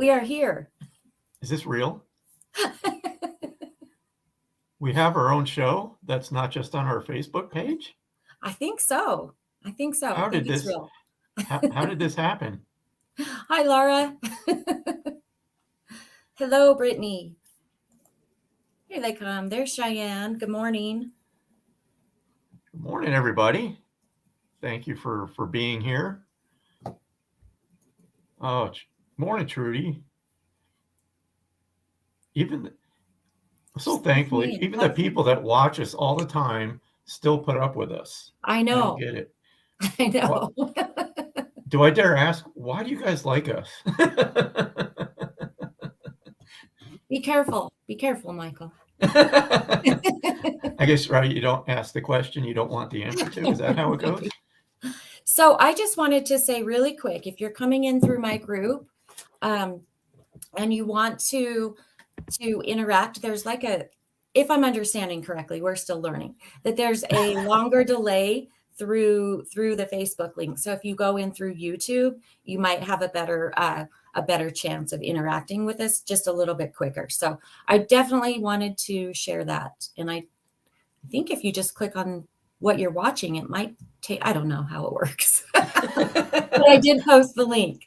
We are here. Is this real? We have our own show that's not just on our Facebook page? I think so. How I think did it's this real. how did this happen? Hi, Laura. Hello, Brittany. Here they come. There's Cheyenne. Good morning. Good morning, everybody. Thank you for being here. Oh, morning, Trudy. I'm so thankful. Even the people that watch us all the time still put up with us. I know. I don't get it. I know. Do I dare ask, why do you guys like us? Be careful, Michael. I guess, right, you don't ask the question you don't want the answer to. Is that how it goes? So I just wanted to say really quick, if you're coming in through my group and you want to interact, there's like if I'm understanding correctly, we're still learning, that there's a longer delay through the Facebook link. So if you go in through YouTube, you might have a better chance of interacting with us just a little bit quicker. So I definitely wanted to share that. And I think if you just click on what you're watching, it might take, I don't know how it works, but I did post the link.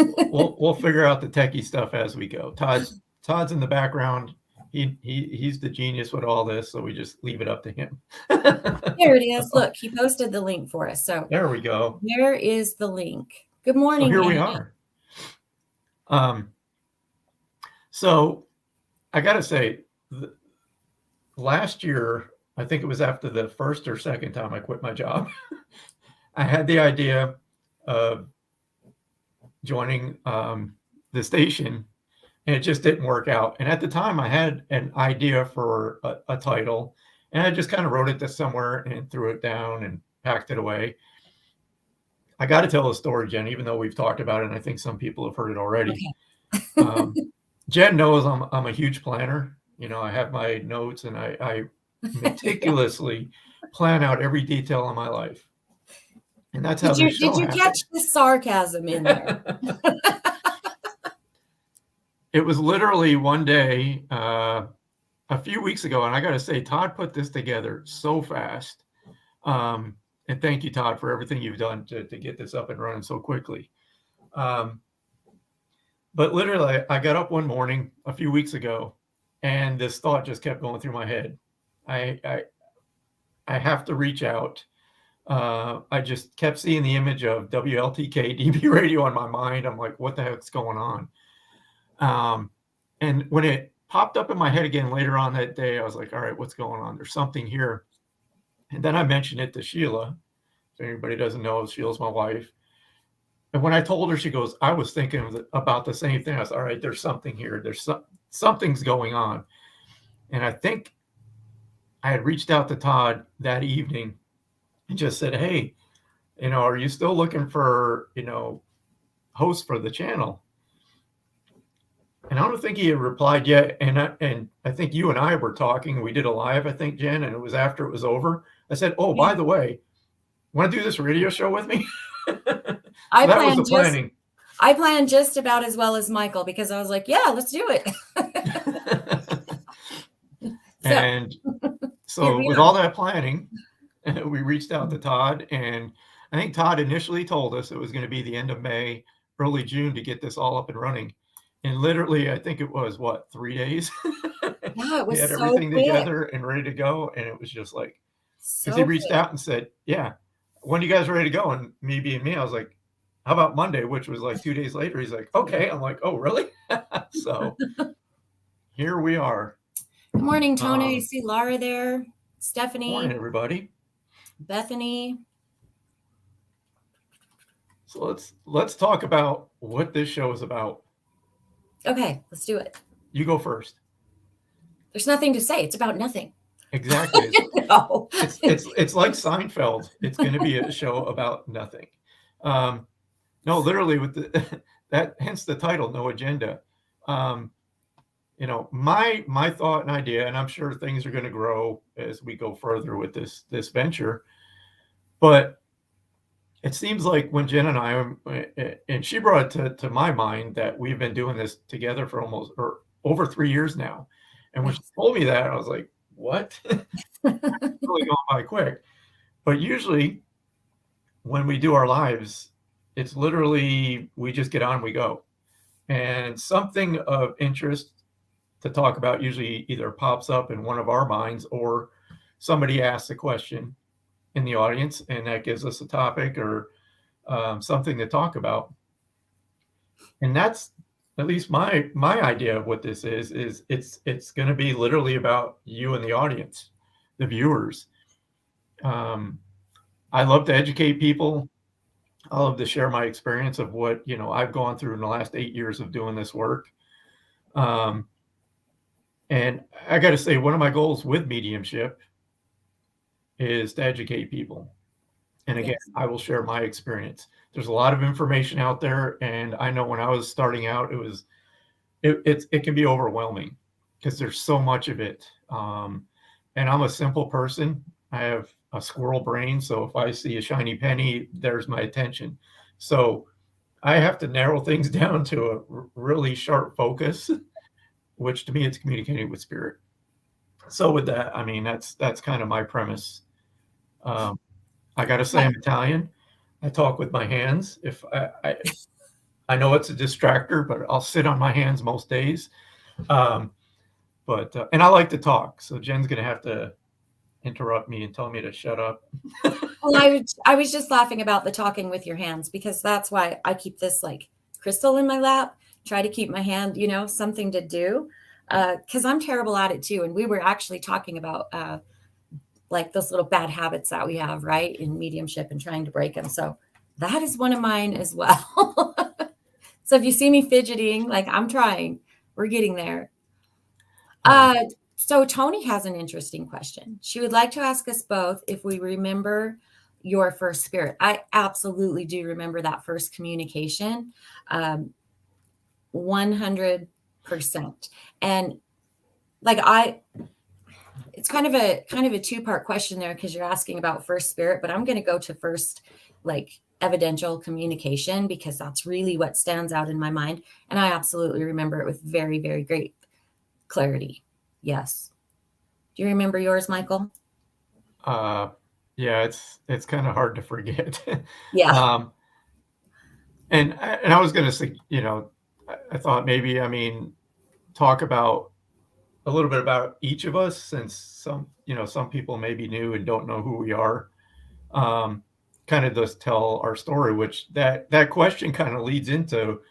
We'll figure out the techie stuff as we go. Todd's in the background. He's the genius with all this, so we just leave it up to him. There it is. Look, he posted the link for us. So there we go. There is the link. Good morning. So here we are. So I got to say, last year, I think it was after the first or second time I quit my job, I had the idea of joining the station, and it just didn't work out. And at the time, I had an idea for a title, and I just kind of wrote it to somewhere and threw it down and packed it away. I got to tell the story, Jen, even though we've talked about it, and I think some people have heard it already. Okay. Jen knows I'm a huge planner. You know, I have my notes, and I meticulously plan out every detail of my life. And that's how this show happened. Did you catch the sarcasm in there? It was literally one day, a few weeks ago, and I got to say, Todd put this together so fast. And thank you, Todd, for everything you've done to get this up and running so quickly. But literally, I got up one morning a few weeks ago, and this thought just kept going through my head. I have to reach out. I just kept seeing the image of WLTK-DB radio on my mind. I'm like, what the heck's going on? And when it popped up in my head again later on that day, I was like, all right, what's going on? There's something here. And then I mentioned it to Sheila. If anybody doesn't know, Sheila's my wife. And when I told her, she goes, I was thinking about the same thing. I was, all right, there's something here. There's something's going on. And I think I had reached out to Todd that evening and just said, hey, are you still looking for, hosts for the channel? And I don't think he had replied yet. And I think you and I were talking. We did a live, I think, Jen, and it was after it was over. I said, oh, by the way, want to do this radio show with me? I planned just about as well as Michael, because I was like, yeah, let's do it. And so with all that planning, we reached out to Todd, and I think Todd initially told us it was going to be the end of May, early June to get this all up and running. And literally, I think it was 3 days. Yeah, it was we had everything together and ready to go. And it was just like, because he reached out and said, yeah, when are you guys ready to go? And me being me, I was like, how about Monday, which was like 2 days later. He's like, okay. I'm like, oh, really? So here we are. Good morning, Tony. I see Laura there. Stephanie. Morning, everybody. Bethany. So let's talk about what this show is about. Okay, let's do it. You go first. There's nothing to say. It's about nothing. Exactly. No. It's like Seinfeld. It's going to be a show about nothing. No, literally with that, hence the title, No Agenda. My thought and idea, and I'm sure things are going to grow as we go further with this venture, but it seems like when Jen and I, and she brought it to my mind that we've been doing this together for almost or over 3 years now. And when she Yes. told me that, I was like, what? Really going by quick. But usually when we do our lives, it's literally we just get on, we go. And something of interest to talk about usually either pops up in one of our minds or somebody asks a question in the audience, and that gives us a topic or something to talk about. And that's at least my idea of what this is it's going to be literally about you and the audience, the viewers. um, I love to educate people. I love to share my experience of what I've gone through in the last 8 years of doing this work. um, and I got to say, one of my goals with mediumship is to educate people. And again, Yes. I will share my experience. There's a lot of information out there, and I know when I was starting out, it can be overwhelming because there's so much of it. And I'm a simple person. I have a squirrel brain, so if I see a shiny penny, there's my attention. So I have to narrow things down to a really sharp focus, which to me it's communicating with spirit. So with that, I mean that's kind of my premise. Um, I got to say, I'm Italian. I talk with my hands. If I know it's a distractor, but I'll sit on my hands most days. Um, but and I like to talk, so Jen's gonna have to interrupt me and tell me to shut up. Well, I was just laughing about the talking with your hands because that's why I keep this like crystal in my lap, try to keep my hand, something to do. Because I'm terrible at it too. And we were actually talking about like those little bad habits that we have, right, in mediumship and trying to break them. So that is one of mine as well. So if you see me fidgeting, like I'm trying, we're getting there. Um, So Tony has an interesting question. She would like to ask us both if we remember your first spirit. I absolutely do remember that first communication, 100%. And like it's kind of a two-part question there because you're asking about first spirit, but I'm going to go to first like evidential communication because that's really what stands out in my mind. And I absolutely remember it with very, very great clarity. Yes. Do you remember yours, Michael? yeah, it's kind of hard to forget. Yeah. um, and I was gonna say, I thought maybe, talk about a little bit about each of us, since some people may be new and don't know who we are. Um, Kind of just tell our story, which that question kind of leads into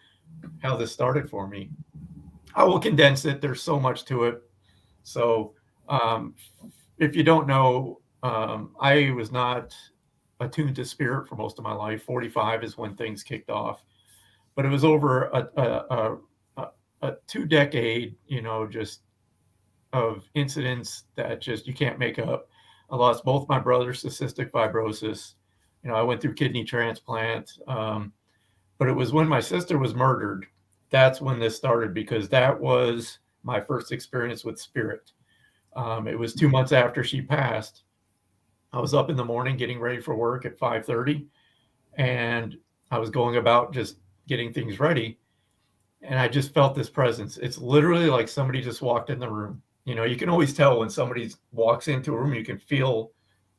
how this started for me. I will condense it. There's so much to it. So um, if you don't know, I was not attuned to spirit for most of my life. 45 is when things kicked off, but it was over a 2 decade, just of incidents that just you can't make up. I lost both my brothers to cystic fibrosis. I went through kidney transplant. But it was when my sister was murdered. That's when this started, because that was my first experience with spirit. It was 2 months after she passed. I was up in the morning getting ready for work at 5:30, and I was going about just getting things ready, and I just felt this presence. It's literally like somebody just walked in the room. You can always tell when somebody walks into a room. You can feel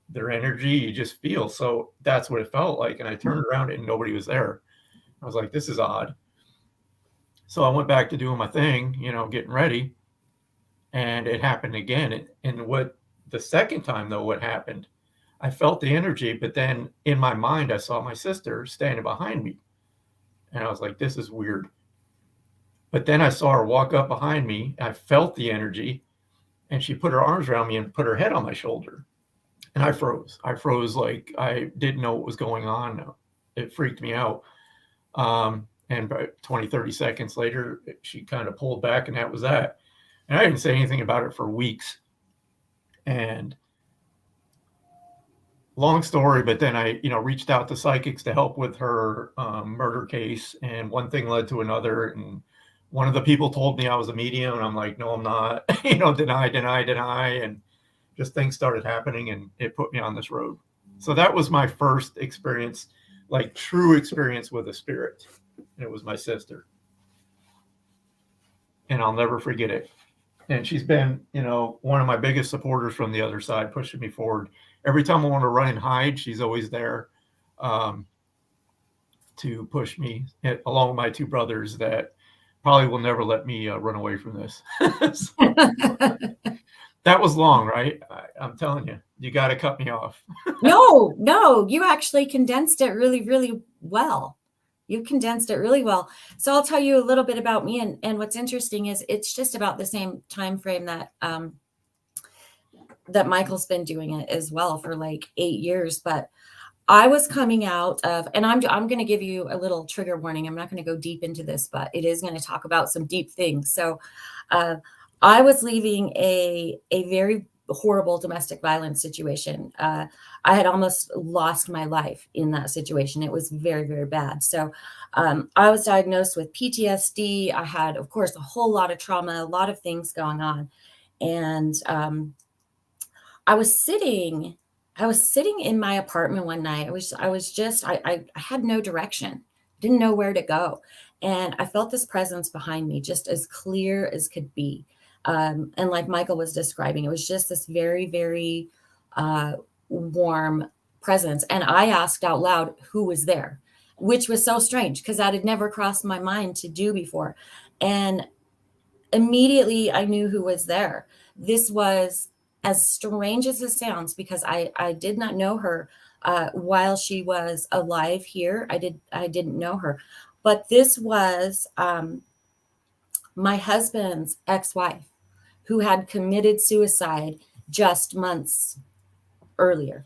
their energy. You just feel. So that's what it felt like. And I turned around and nobody was there. I was like, this is odd. So I went back to doing my thing, getting ready, and it happened again. And what the second time, though, what happened, I felt the energy, but then in my mind, I saw my sister standing behind me. And I was like, this is weird. But then I saw her walk up behind me. I felt the energy, and she put her arms around me and put her head on my shoulder. And I froze. I froze like I didn't know what was going on. It freaked me out. And about 20, 30 seconds later, she kind of pulled back, and that was that. And I didn't say anything about it for weeks. And long story, but then I, reached out to psychics to help with her murder case. And one thing led to another. And one of the people told me I was a medium. And I'm like, no, I'm not, deny. And just things started happening, and it put me on this road. So that was my first experience. like true experience with a spirit. And it was my sister. And I'll never forget it. And she's been, one of my biggest supporters from the other side, pushing me forward. Every time I want to run and hide, she's always there to push me, along with my two brothers that probably will never let me run away from this. So, that was long, right? I'm telling you, you got to cut me off. No, you actually condensed it really, really well. You condensed it really well. So I'll tell you a little bit about me. And what's interesting is it's just about the same time frame that that Michael's been doing it as well for like 8 years. But I was coming out of, and I'm going to give you a little trigger warning. I'm not going to go deep into this, but it is going to talk about some deep things. So I was leaving a very horrible domestic violence situation. I had almost lost my life in that situation. It was very, very bad. So I was diagnosed with PTSD. I had, of course, a whole lot of trauma, a lot of things going on. And I was sitting in my apartment one night. I had no direction, didn't know where to go. And I felt this presence behind me, just as clear as could be. And like Michael was describing, it was just this very, very warm presence. And I asked out loud who was there, which was so strange because that had never crossed my mind to do before. And immediately I knew who was there. This was as strange as it sounds, because I did not know her while she was alive here. I didn't know her, but this was my husband's ex-wife, who had committed suicide just months earlier.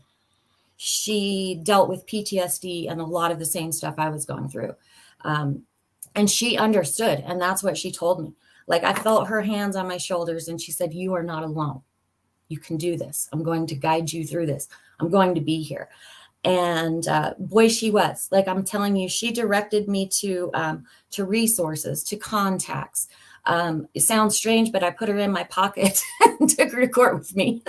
She dealt with PTSD and a lot of the same stuff I was going through. And she understood. And that's what she told me. Like, I felt her hands on my shoulders and she said, "You are not alone. You can do this. I'm going to guide you through this. I'm going to be here." And boy, she was. Like, I'm telling you, she directed me to resources, to contacts. It sounds strange, but I put her in my pocket and took her to court with me.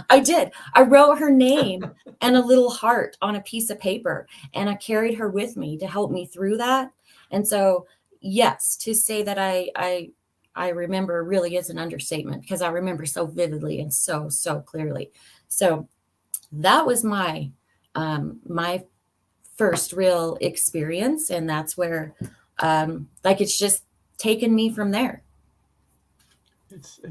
I did. I wrote her name and a little heart on a piece of paper, and I carried her with me to help me through that. And so, yes, to say that I remember really is an understatement, because I remember so vividly and so clearly. So that was my first real experience, and that's where like it's just taken me from there. It's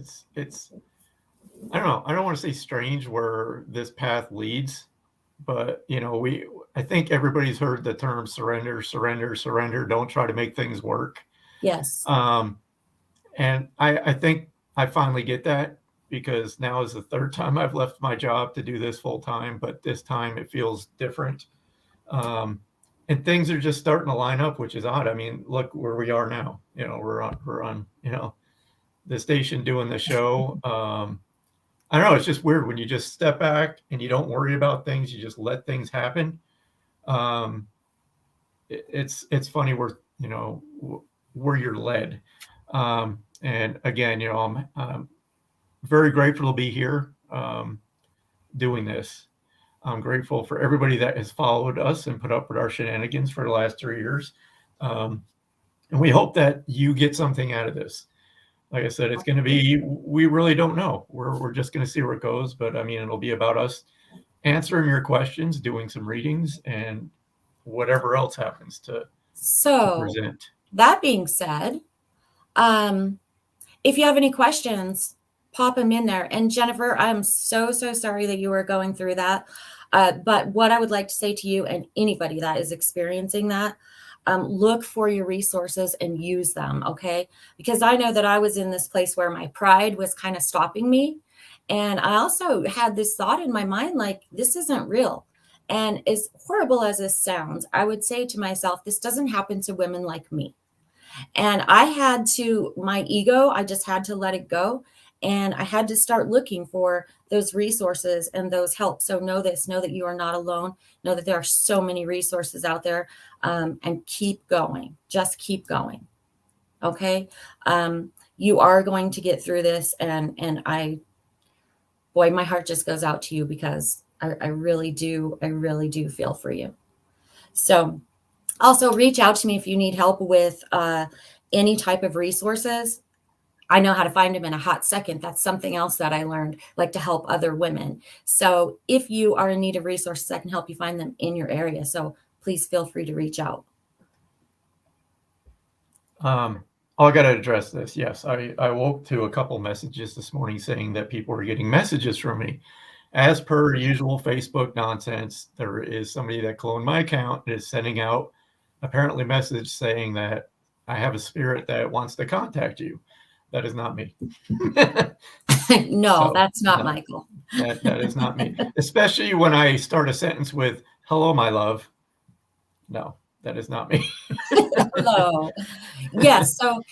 I don't know. I don't want to say strange where this path leads, but I think everybody's heard the term surrender, surrender, surrender. Don't try to make things work. Yes. And I think I finally get that, because now is the third time I've left my job to do this full time, but this time it feels different. And things are just starting to line up, which is odd. I mean, look where we are now. We're on the station doing the show. I don't know. It's just weird when you just step back and you don't worry about things. You just let things happen. It's funny where you're led. And again, I'm very grateful to be here doing this. I'm grateful for everybody that has followed us and put up with our shenanigans for the last 3 years. And we hope that you get something out of this. Like I said, it's going to be, we really don't know. We're just going to see where it goes. But I mean, it'll be about us answering your questions, doing some readings, and whatever else happens to present. That being said, if you have any questions, pop them in there. And Jennifer, I'm so sorry that you were going through that. But what I would like to say to you and anybody that is experiencing that, look for your resources and use them, okay? Because I know that I was in this place where my pride was kind of stopping me. And I also had this thought in my mind, like, this isn't real. And as horrible as this sounds, I would say to myself, this doesn't happen to women like me. And I had to, my ego, I just had to let it go. And I had to start looking for those resources and those help. So know this, know that you are not alone. Know that there are so many resources out there, and keep going. Just keep going. Okay. You are going to get through this. And my heart just goes out to you, because I really do feel for you. So also reach out to me if you need help with any type of resources. I know how to find them in a hot second. That's something else that I learned, like to help other women. So if you are in need of resources, I can help you find them in your area. So please feel free to reach out. I got to address this. Yes, I woke to a couple messages this morning saying that people were getting messages from me. As per usual Facebook nonsense, there is somebody that cloned my account and is sending out apparently message saying that I have a spirit that wants to contact you. That is not me. No, So, that's not no, Michael. that is not me. Especially when I start a sentence with "Hello, my love." No, that is not me. Hello. Yes. So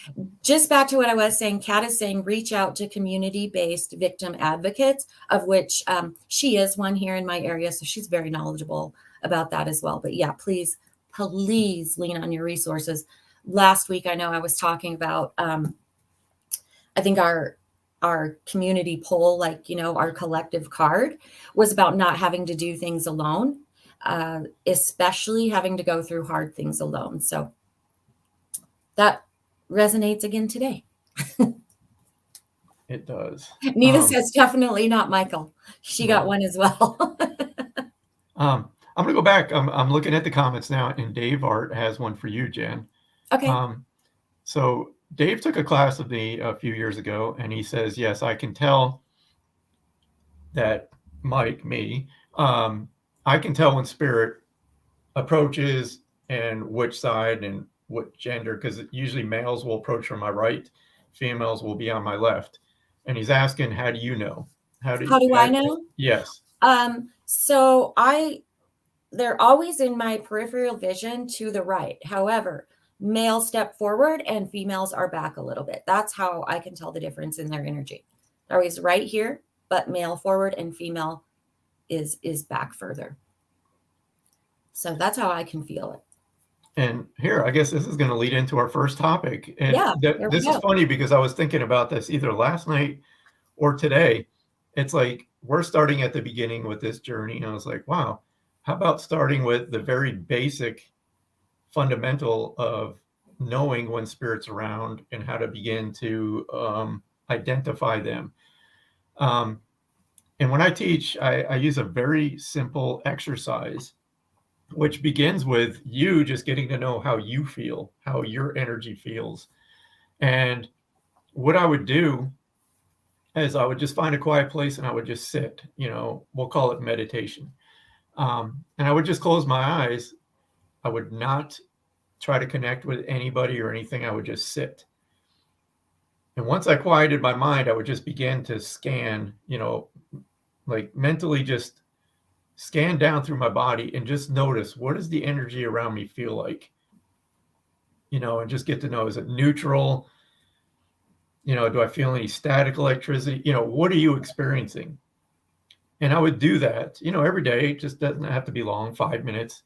just back to what I was saying, Kat is saying reach out to community-based victim advocates, of which she is one here in my area. So she's very knowledgeable about that as well. But yeah, please lean on your resources. Last week, I know I was talking about, I think our community poll, like, our collective card was about not having to do things alone, especially having to go through hard things alone. So that resonates again today. It does. Nita says definitely not Michael. She got one as well. I'm going to go back. I'm looking at the comments now, and Dave Art has one for you, Jen. Okay. So Dave took a class with me a few years ago, and he says, yes, I can tell that me, I can tell when spirit approaches and which side and what gender, because usually males will approach from my right, females will be on my left. And he's asking, how do you know? How do I know? Yes. So they're always in my peripheral vision to the right. However, males step forward and females are back a little bit. That's how I can tell the difference in their energy. They're always right here, but male forward and female is back further. So that's how I can feel it. And here, I guess this is going to lead into our first topic. And yeah, this is funny because I was thinking about this either last night or today. It's like we're starting at the beginning with this journey. And I was like, wow, how about starting with the very basic fundamental of knowing when spirit's around and how to begin to identify them. And when I teach, I use a very simple exercise, which begins with you just getting to know how you feel, how your energy feels. And what I would do is I would just find a quiet place and I would just sit, we'll call it meditation. And I would just close my eyes. I would not try to connect with anybody or anything. I would just sit. And once I quieted my mind, I would just begin to scan, like mentally just scan down through my body and just notice, what does the energy around me feel like? And just get to know, is it neutral? Do I feel any static electricity? What are you experiencing? And I would do that, every day. It just doesn't have to be long, 5 minutes.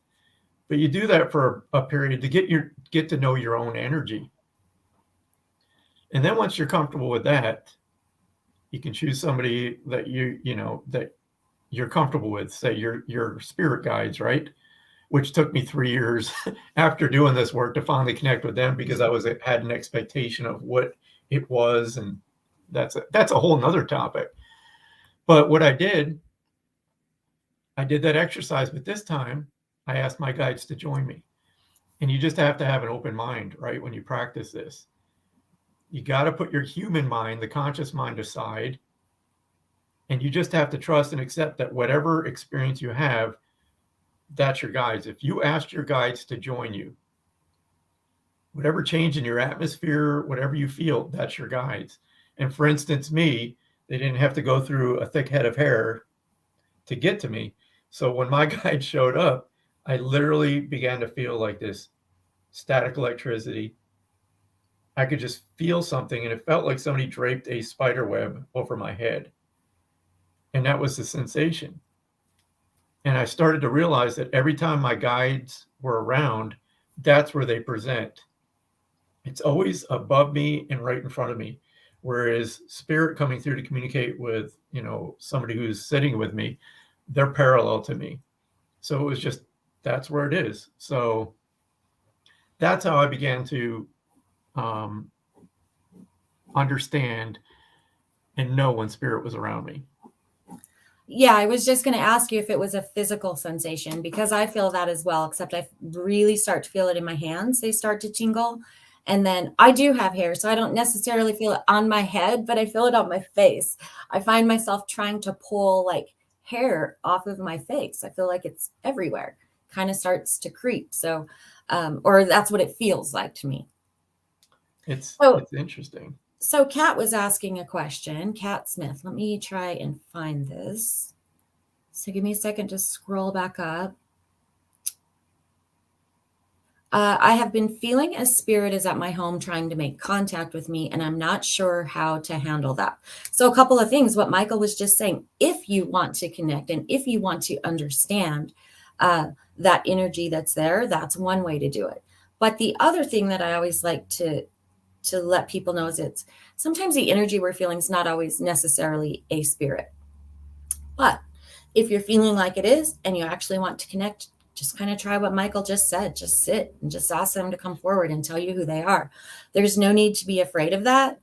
But you do that for a period to get to know your own energy. And then once you're comfortable with that, you can choose somebody that that you're comfortable with, say your spirit guides, right? Which took me 3 years after doing this work to finally connect with them, because I had an expectation of what it was. And that's a whole nother topic. But what I did that exercise, but this time I asked my guides to join me. And you just have to have an open mind, right? When you practice this, you got to put your human mind, the conscious mind, aside. And you just have to trust and accept that whatever experience you have, that's your guides. If you asked your guides to join you, whatever change in your atmosphere, whatever you feel, that's your guides. And for instance, me, they didn't have to go through a thick head of hair to get to me. So when my guide showed up, I literally began to feel like this static electricity. I could just feel something, and it felt like somebody draped a spider web over my head. And that was the sensation. And I started to realize that every time my guides were around, that's where they present. It's always above me and right in front of me. Whereas spirit coming through to communicate with, somebody who's sitting with me, they're parallel to me. So it was just that's where it is. So that's how I began to understand and know when spirit was around me. Yeah, I was just going to ask you if it was a physical sensation, because I feel that as well, except I really start to feel it in my hands. They start to tingle. And then I do have hair, so I don't necessarily feel it on my head, but I feel it on my face. I find myself trying to pull like hair off of my face. I feel like it's everywhere, kind of starts to creep. So, or that's what it feels like to me. It's interesting. So Kat was asking a question, Kat Smith. Let me try and find this. So give me a second to scroll back up. I have been feeling a spirit is at my home trying to make contact with me, and I'm not sure how to handle that. So a couple of things, what Michael was just saying, if you want to connect and if you want to understand that energy that's there, that's one way to do it. But the other thing that I always like to let people know is it's sometimes the energy we're feeling is not always necessarily a spirit. But if you're feeling like it is and you actually want to connect, just kind of try what Michael just said. Just sit and just ask them to come forward and tell you who they are. There's no need to be afraid of that.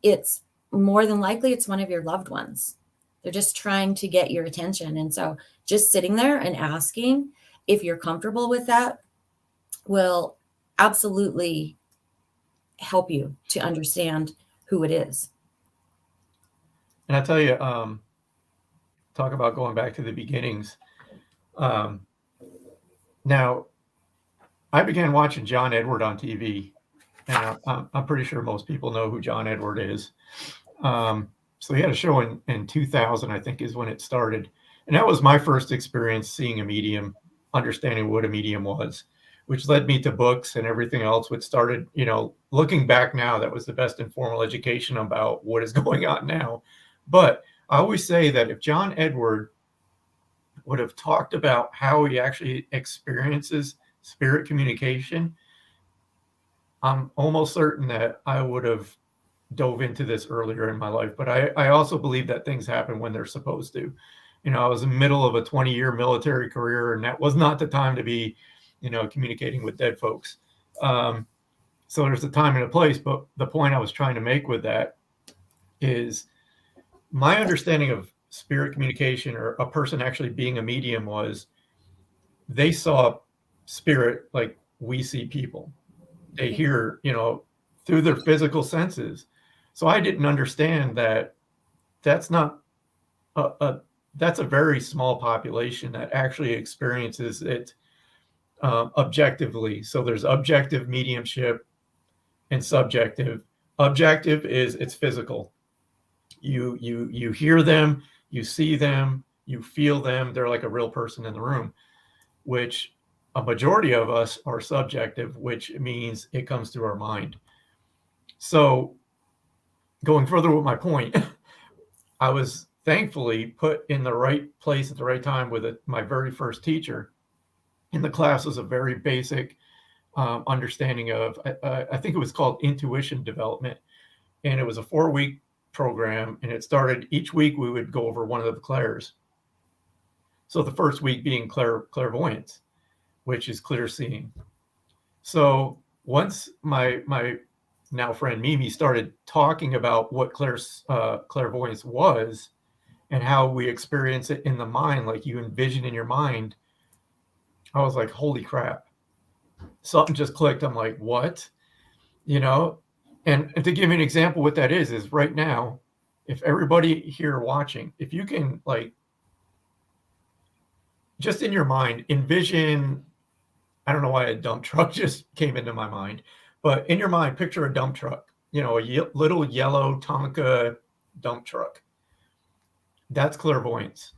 It's more than likely it's one of your loved ones. They're just trying to get your attention. And so just sitting there and asking if you're comfortable with that will absolutely help you to understand who it is. And I tell you, talk about going back to the beginnings. Now, I began watching John Edward on TV, and I'm pretty sure most people know who John Edward is. So he had a show in 2000, I think, is when it started. And that was my first experience seeing a medium, understanding what a medium was, which led me to books and everything else, which started, looking back now, that was the best informal education about what is going on now. But I always say that if John Edward would have talked about how he actually experiences spirit communication, I'm almost certain that I would have dove into this earlier in my life. But I also believe that things happen when they're supposed to. I was in the middle of a 20-year military career, and that was not the time to be, communicating with dead folks. So there's a time and a place. But the point I was trying to make with that is my understanding of spirit communication, or a person actually being a medium, was they saw spirit like we see people. They hear, through their physical senses. So I didn't understand that that's not that's a very small population that actually experiences it objectively. So there's objective mediumship and subjective. Objective is it's physical. You hear them, you see them, you feel them. They're like a real person in the room, which a majority of us are subjective, which means it comes through our mind. So going further with my point, I was thankfully put in the right place at the right time with my very first teacher. And the class was a very basic understanding of, I think it was called intuition development. And it was a 4-week program. And it started each week we would go over one of the clairs. So the first week being clairvoyance, which is clear seeing. So once my now friend Mimi started talking about what clairvoyance was and how we experience it in the mind, like you envision in your mind, I was like, holy crap. Something just clicked. I'm like, what? And to give you an example, what that is right now, if everybody here watching, if you can, like, just in your mind, envision, I don't know why a dump truck just came into my mind, but in your mind, picture a dump truck, a little yellow Tonka dump truck. That's clairvoyance.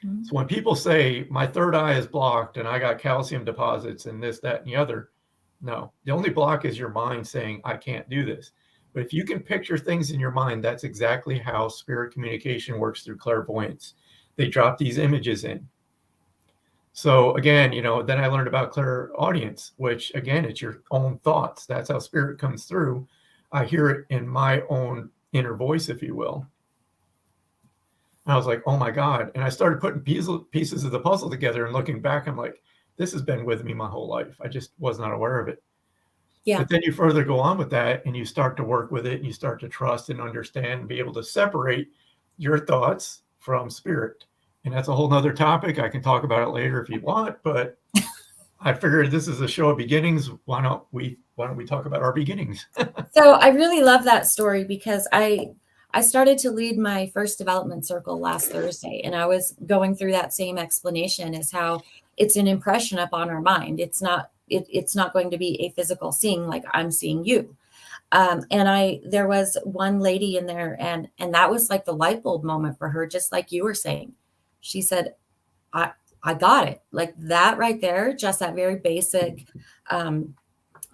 Mm-hmm. So when people say my third eye is blocked and I got calcium deposits and this, that, and the other, no, the only block is your mind saying, I can't do this. But if you can picture things in your mind, that's exactly how spirit communication works through clairvoyance. They drop these images in. So again, then I learned about clairaudience, which again, it's your own thoughts. That's how spirit comes through. I hear it in my own inner voice, if you will. And I was like, oh my God. And I started putting pieces of the puzzle together, and looking back, I'm like, this has been with me my whole life. I just was not aware of it. Yeah. But then you further go on with that, and you start to work with it, and you start to trust and understand and be able to separate your thoughts from spirit. And that's a whole nother topic. I can talk about it later if you want, but I figured this is a show of beginnings. Why don't we talk about our beginnings? So I really love that story because I started to lead my first development circle last Thursday, and I was going through that same explanation as how it's an impression upon our mind. It's not going to be a physical seeing like I'm seeing you. And there was one lady in there, and that was like the light bulb moment for her, just like you were saying. She said, I got it. Like that right there, just that very basic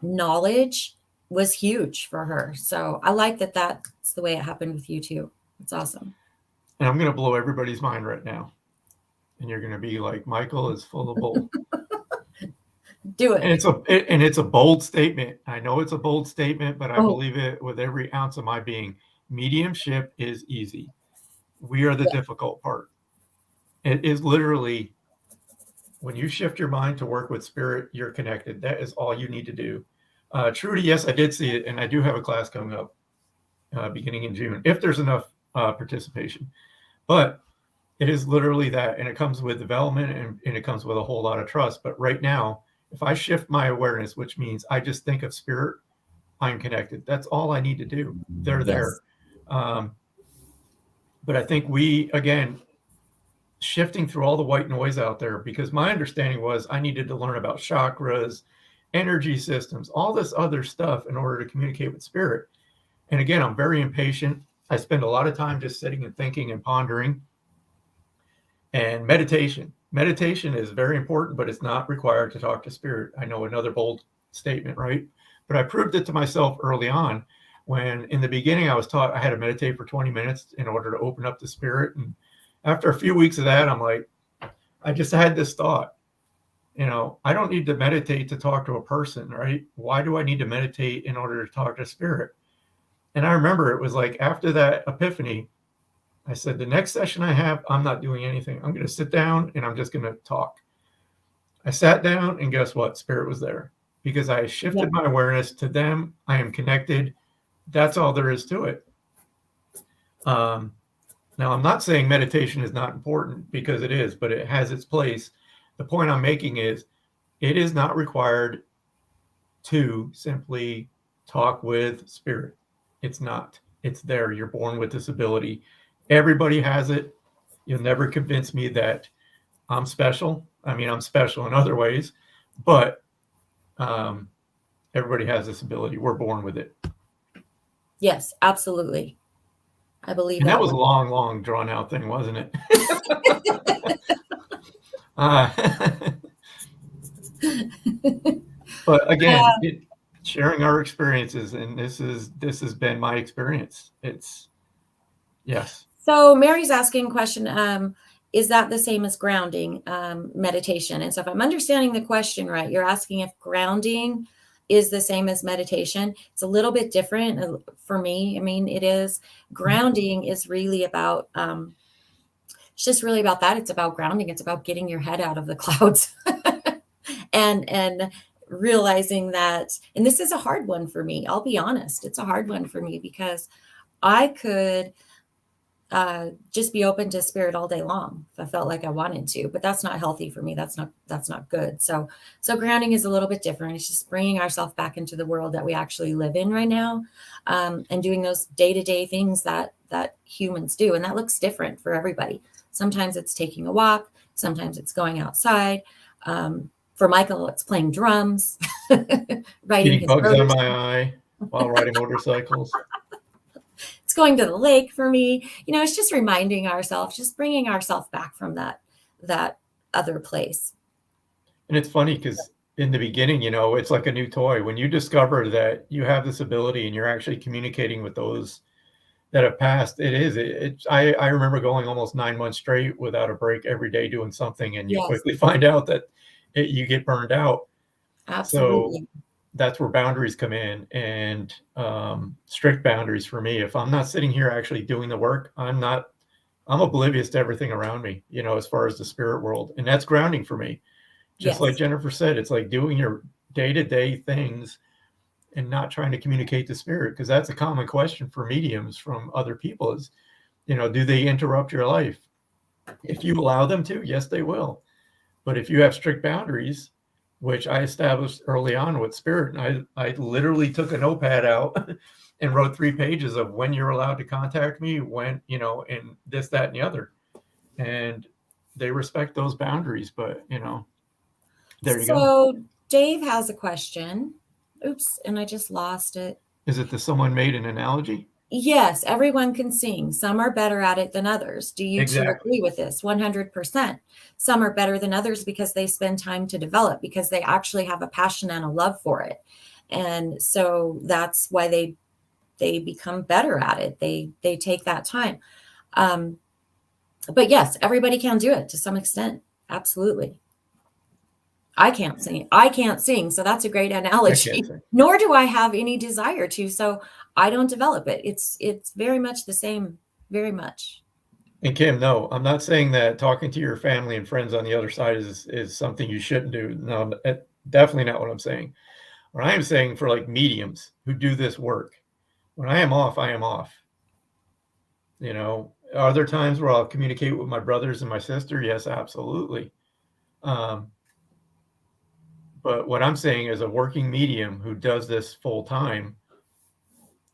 knowledge was huge for her. So I like that that's the way it happened with you too. It's awesome. And I'm going to blow everybody's mind right now. And you're going to be like, Michael is full of bull. Do it. And it's a bold statement. I know it's a bold statement, but I Oh. believe it with every ounce of my being. Mediumship is easy. We are the difficult part. It is literally, when you shift your mind to work with spirit, you're connected. That is all you need to do. Trudy, yes, I did see it, and I do have a class coming up beginning in June, if there's enough participation. But it is literally that, and it comes with development, and it comes with a whole lot of trust. But right now, if I shift my awareness, which means I just think of spirit, I'm connected. That's all I need to do. They're there. But I think we, again, shifting through all the white noise out there, because my understanding was I needed to learn about chakras, energy systems, all this other stuff in order to communicate with spirit. And again, I'm very impatient. I spend a lot of time just sitting and thinking and pondering. And meditation is very important, but it's not required to talk to spirit. I know, another bold statement, right? But I proved it to myself early on, when in the beginning I was taught I had to meditate for 20 minutes in order to open up to spirit. And after a few weeks of that, I'm like, I just had this thought, I don't need to meditate to talk to a person, right? Why do I need to meditate in order to talk to spirit? And I remember it was like after that epiphany, I said, the next session I have, I'm not doing anything. I'm going to sit down and I'm just going to talk. I sat down, and guess what? Spirit was there, because I shifted my awareness to them. I am connected. That's all there is to it. Now, I'm not saying meditation is not important, because it is, but it has its place. The point I'm making is it is not required to simply talk with spirit. It's not. It's there. You're born with this ability. Everybody has it. You'll never convince me that I'm special. I mean, I'm special in other ways, but everybody has this ability. We're born with it. Yes, absolutely. I believe and that. That was a long, drawn out thing, wasn't it? But again, sharing our experiences, and this has been my experience. Yes. So Mary's asking a question, is that the same as grounding, meditation? And so if I'm understanding the question right, you're asking if grounding is the same as meditation. It's a little bit different for me. I mean, it is. Grounding is really about, it's just really about that. It's about grounding. It's about getting your head out of the clouds and realizing that, and this is a hard one for me. I'll be honest. It's a hard one for me, because I could just be open to spirit all day long if I felt like I wanted to, but that's not healthy for me. That's not good. So grounding is a little bit different. It's just bringing ourselves back into the world that we actually live in right now, and doing those day-to-day things that humans do. And that looks different for everybody. Sometimes it's taking a walk. Sometimes it's going outside. For Michael, it's playing drums, writing Getting bugs out of my eye while riding motorcycles. It's going to the lake for me. It's just reminding ourselves, just bringing ourselves back from that other place. And it's funny, because in the beginning, it's like a new toy. When you discover that you have this ability and you're actually communicating with those that have passed, I remember going almost 9 months straight without a break, every day doing something, and you quickly find out that you get burned out. Absolutely. So that's where boundaries come in, and strict boundaries for me. If I'm not sitting here actually doing the work, I'm not I'm oblivious to everything around me, as far as the spirit world. And that's grounding for me. Just like Yes. Jennifer said, it's like doing your day-to-day things and not trying to communicate the spirit, because that's a common question for mediums from other people is, do they interrupt your life? If you allow them to, yes, they will. But if you have strict boundaries, which I established early on with spirit, and I literally took a notepad out and wrote 3 pages of when you're allowed to contact me, when, and this, that, and the other. And they respect those boundaries, but, there you go. So Dave has a question. Oops, and I just lost it. Is it that someone made an analogy? Yes, everyone can sing. Some are better at it than others. Do you two Exactly. agree with this? 100%. Some are better than others because they spend time to develop, because they actually have a passion and a love for it. And so that's why they become better at it. They take that time. But yes, everybody can do it to some extent. Absolutely. I can't sing. So that's a great analogy. Nor do I have any desire to. So I don't develop it. It's very much the same, very much. And Kim, no, I'm not saying that talking to your family and friends on the other side is something you shouldn't do. No, definitely not what I'm saying. What I am saying for like mediums who do this work, when I am off, I am off. Are there times where I'll communicate with my brothers and my sister? Yes, absolutely. But what I'm saying is a working medium who does this full time,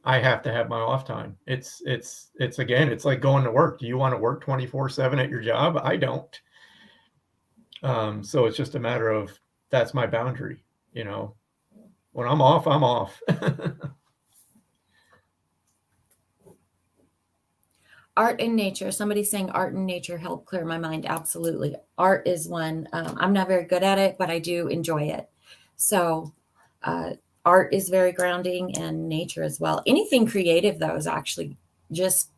I have to have my off time. It's again, it's like going to work. Do you want to work 24/7 at your job? I don't. So it's just a matter of, that's my boundary. When I'm off, I'm off. Art and nature. Somebody's saying art and nature help clear my mind. Absolutely. Art is one. I'm not very good at it, but I do enjoy it. So art is very grounding, and nature as well. Anything creative, though, is actually just,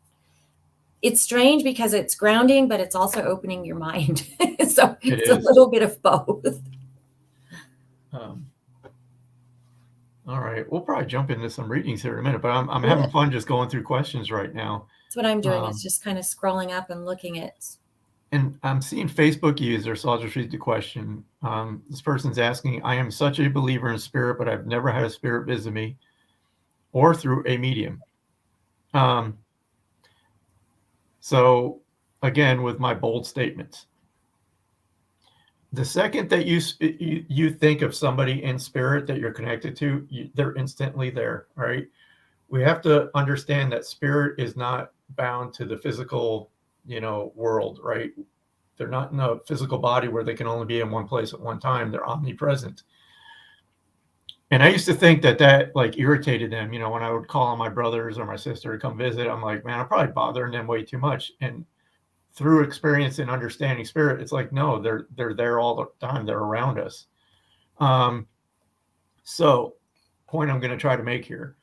it's strange because it's grounding, but it's also opening your mind. So it's a little bit of both. All right. We'll probably jump into some readings here in a minute, but I'm having fun just going through questions right now. That's what I'm doing. Is just kind of scrolling up and looking at. And I'm seeing Facebook user, so I'll just read the question. This person's asking, I am such a believer in spirit, but I've never had a spirit visit me or through a medium. So again, with my bold statements, the second that you think of somebody in spirit that you're connected to, they're instantly there, right? We have to understand that spirit is not bound to the physical, world, right? They're not in a physical body where they can only be in one place at one time. They're omnipresent. And I used to think that like irritated them, when I would call on my brothers or my sister to come visit. I'm like, man, I'm probably bothering them way too much. And through experience and understanding spirit, it's like, no, they're there all the time. They're around us. So point I'm going to try to make here.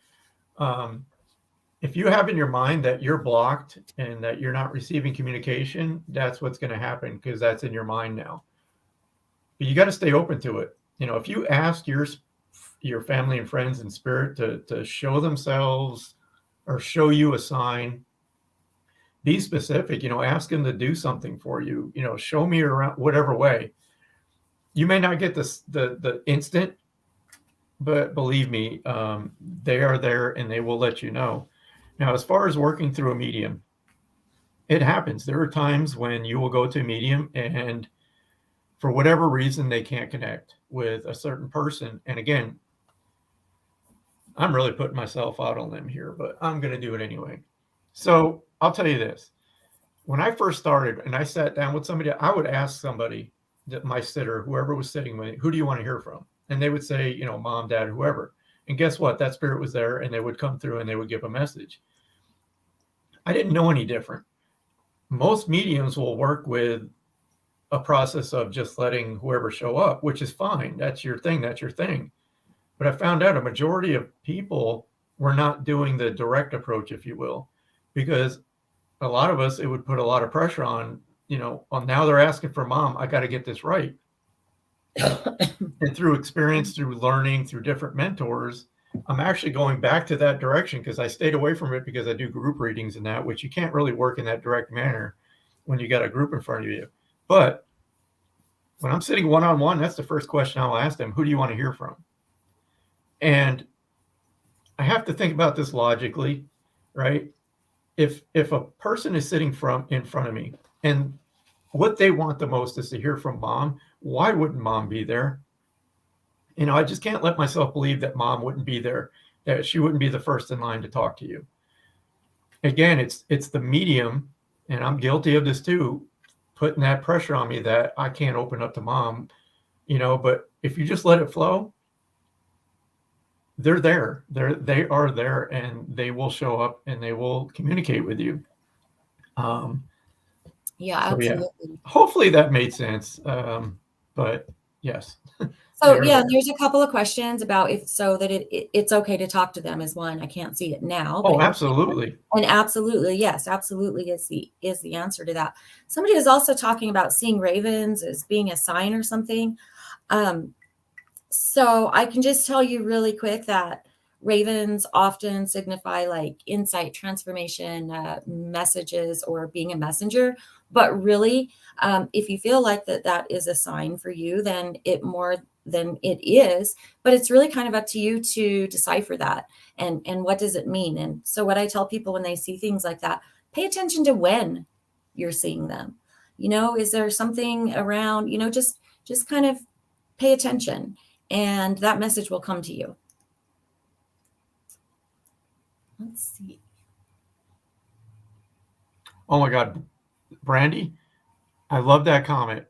If you have in your mind that you're blocked and that you're not receiving communication, that's what's going to happen, because that's in your mind now. But you got to stay open to it. If you ask your family and friends in spirit to show themselves or show you a sign, be specific, ask them to do something for you, show me around whatever way. You may not get the instant, but believe me, they are there and they will let you know. Now, as far as working through a medium, it happens. There are times when you will go to a medium and for whatever reason, they can't connect with a certain person. And again, I'm really putting myself out on them here, but I'm going to do it anyway. So I'll tell you this. When I first started and I sat down with somebody, I would ask somebody, my sitter, whoever was sitting with me, who do you want to hear from? And they would say, mom, dad, whoever. And guess what? That spirit was there and they would come through and they would give a message. I didn't know any different. Most mediums will work with a process of just letting whoever show up, which is fine. That's your thing. That's your thing. But I found out a majority of people were not doing the direct approach, if you will, because a lot of us, it would put a lot of pressure on, now they're asking for mom, I got to get this right. And through experience, through learning, through different mentors, I'm actually going back to that direction, because I stayed away from it because I do group readings and that, which you can't really work in that direct manner. when you got a group in front of you. But when I'm sitting one-on-one, that's the first question I'll ask them. Who do you want to hear from? And I have to think about this logically, right? If a person is sitting in front of me and what they want the most is to hear from mom, why wouldn't mom be there? I just can't let myself believe that mom wouldn't be there, that she wouldn't be the first in line to talk to you. Again, it's the medium, and I'm guilty of this too, putting that pressure on me that I can't open up to mom, but if you just let it flow, they're there. They are there, and they will show up and they will communicate with you. Yeah, So absolutely. yeah, hopefully that made sense. But yes. So yeah, there's a couple of questions about it's okay to talk to them is one. I can't see it now. Oh, absolutely. And absolutely, yes, absolutely is the answer to that. Somebody was also talking about seeing ravens as being a sign or something. So I can just tell you really quick that ravens often signify like insight, transformation, messages, or being a messenger. But really, if you feel like that is a sign for you, then it more than it is. But it's really kind of up to you to decipher that and what does it mean. And so what I tell people when they see things like that, pay attention to when you're seeing them. Is there something around? Just kind of pay attention. And that message will come to you. Let's see. Oh my God, Brandy, I love that comment.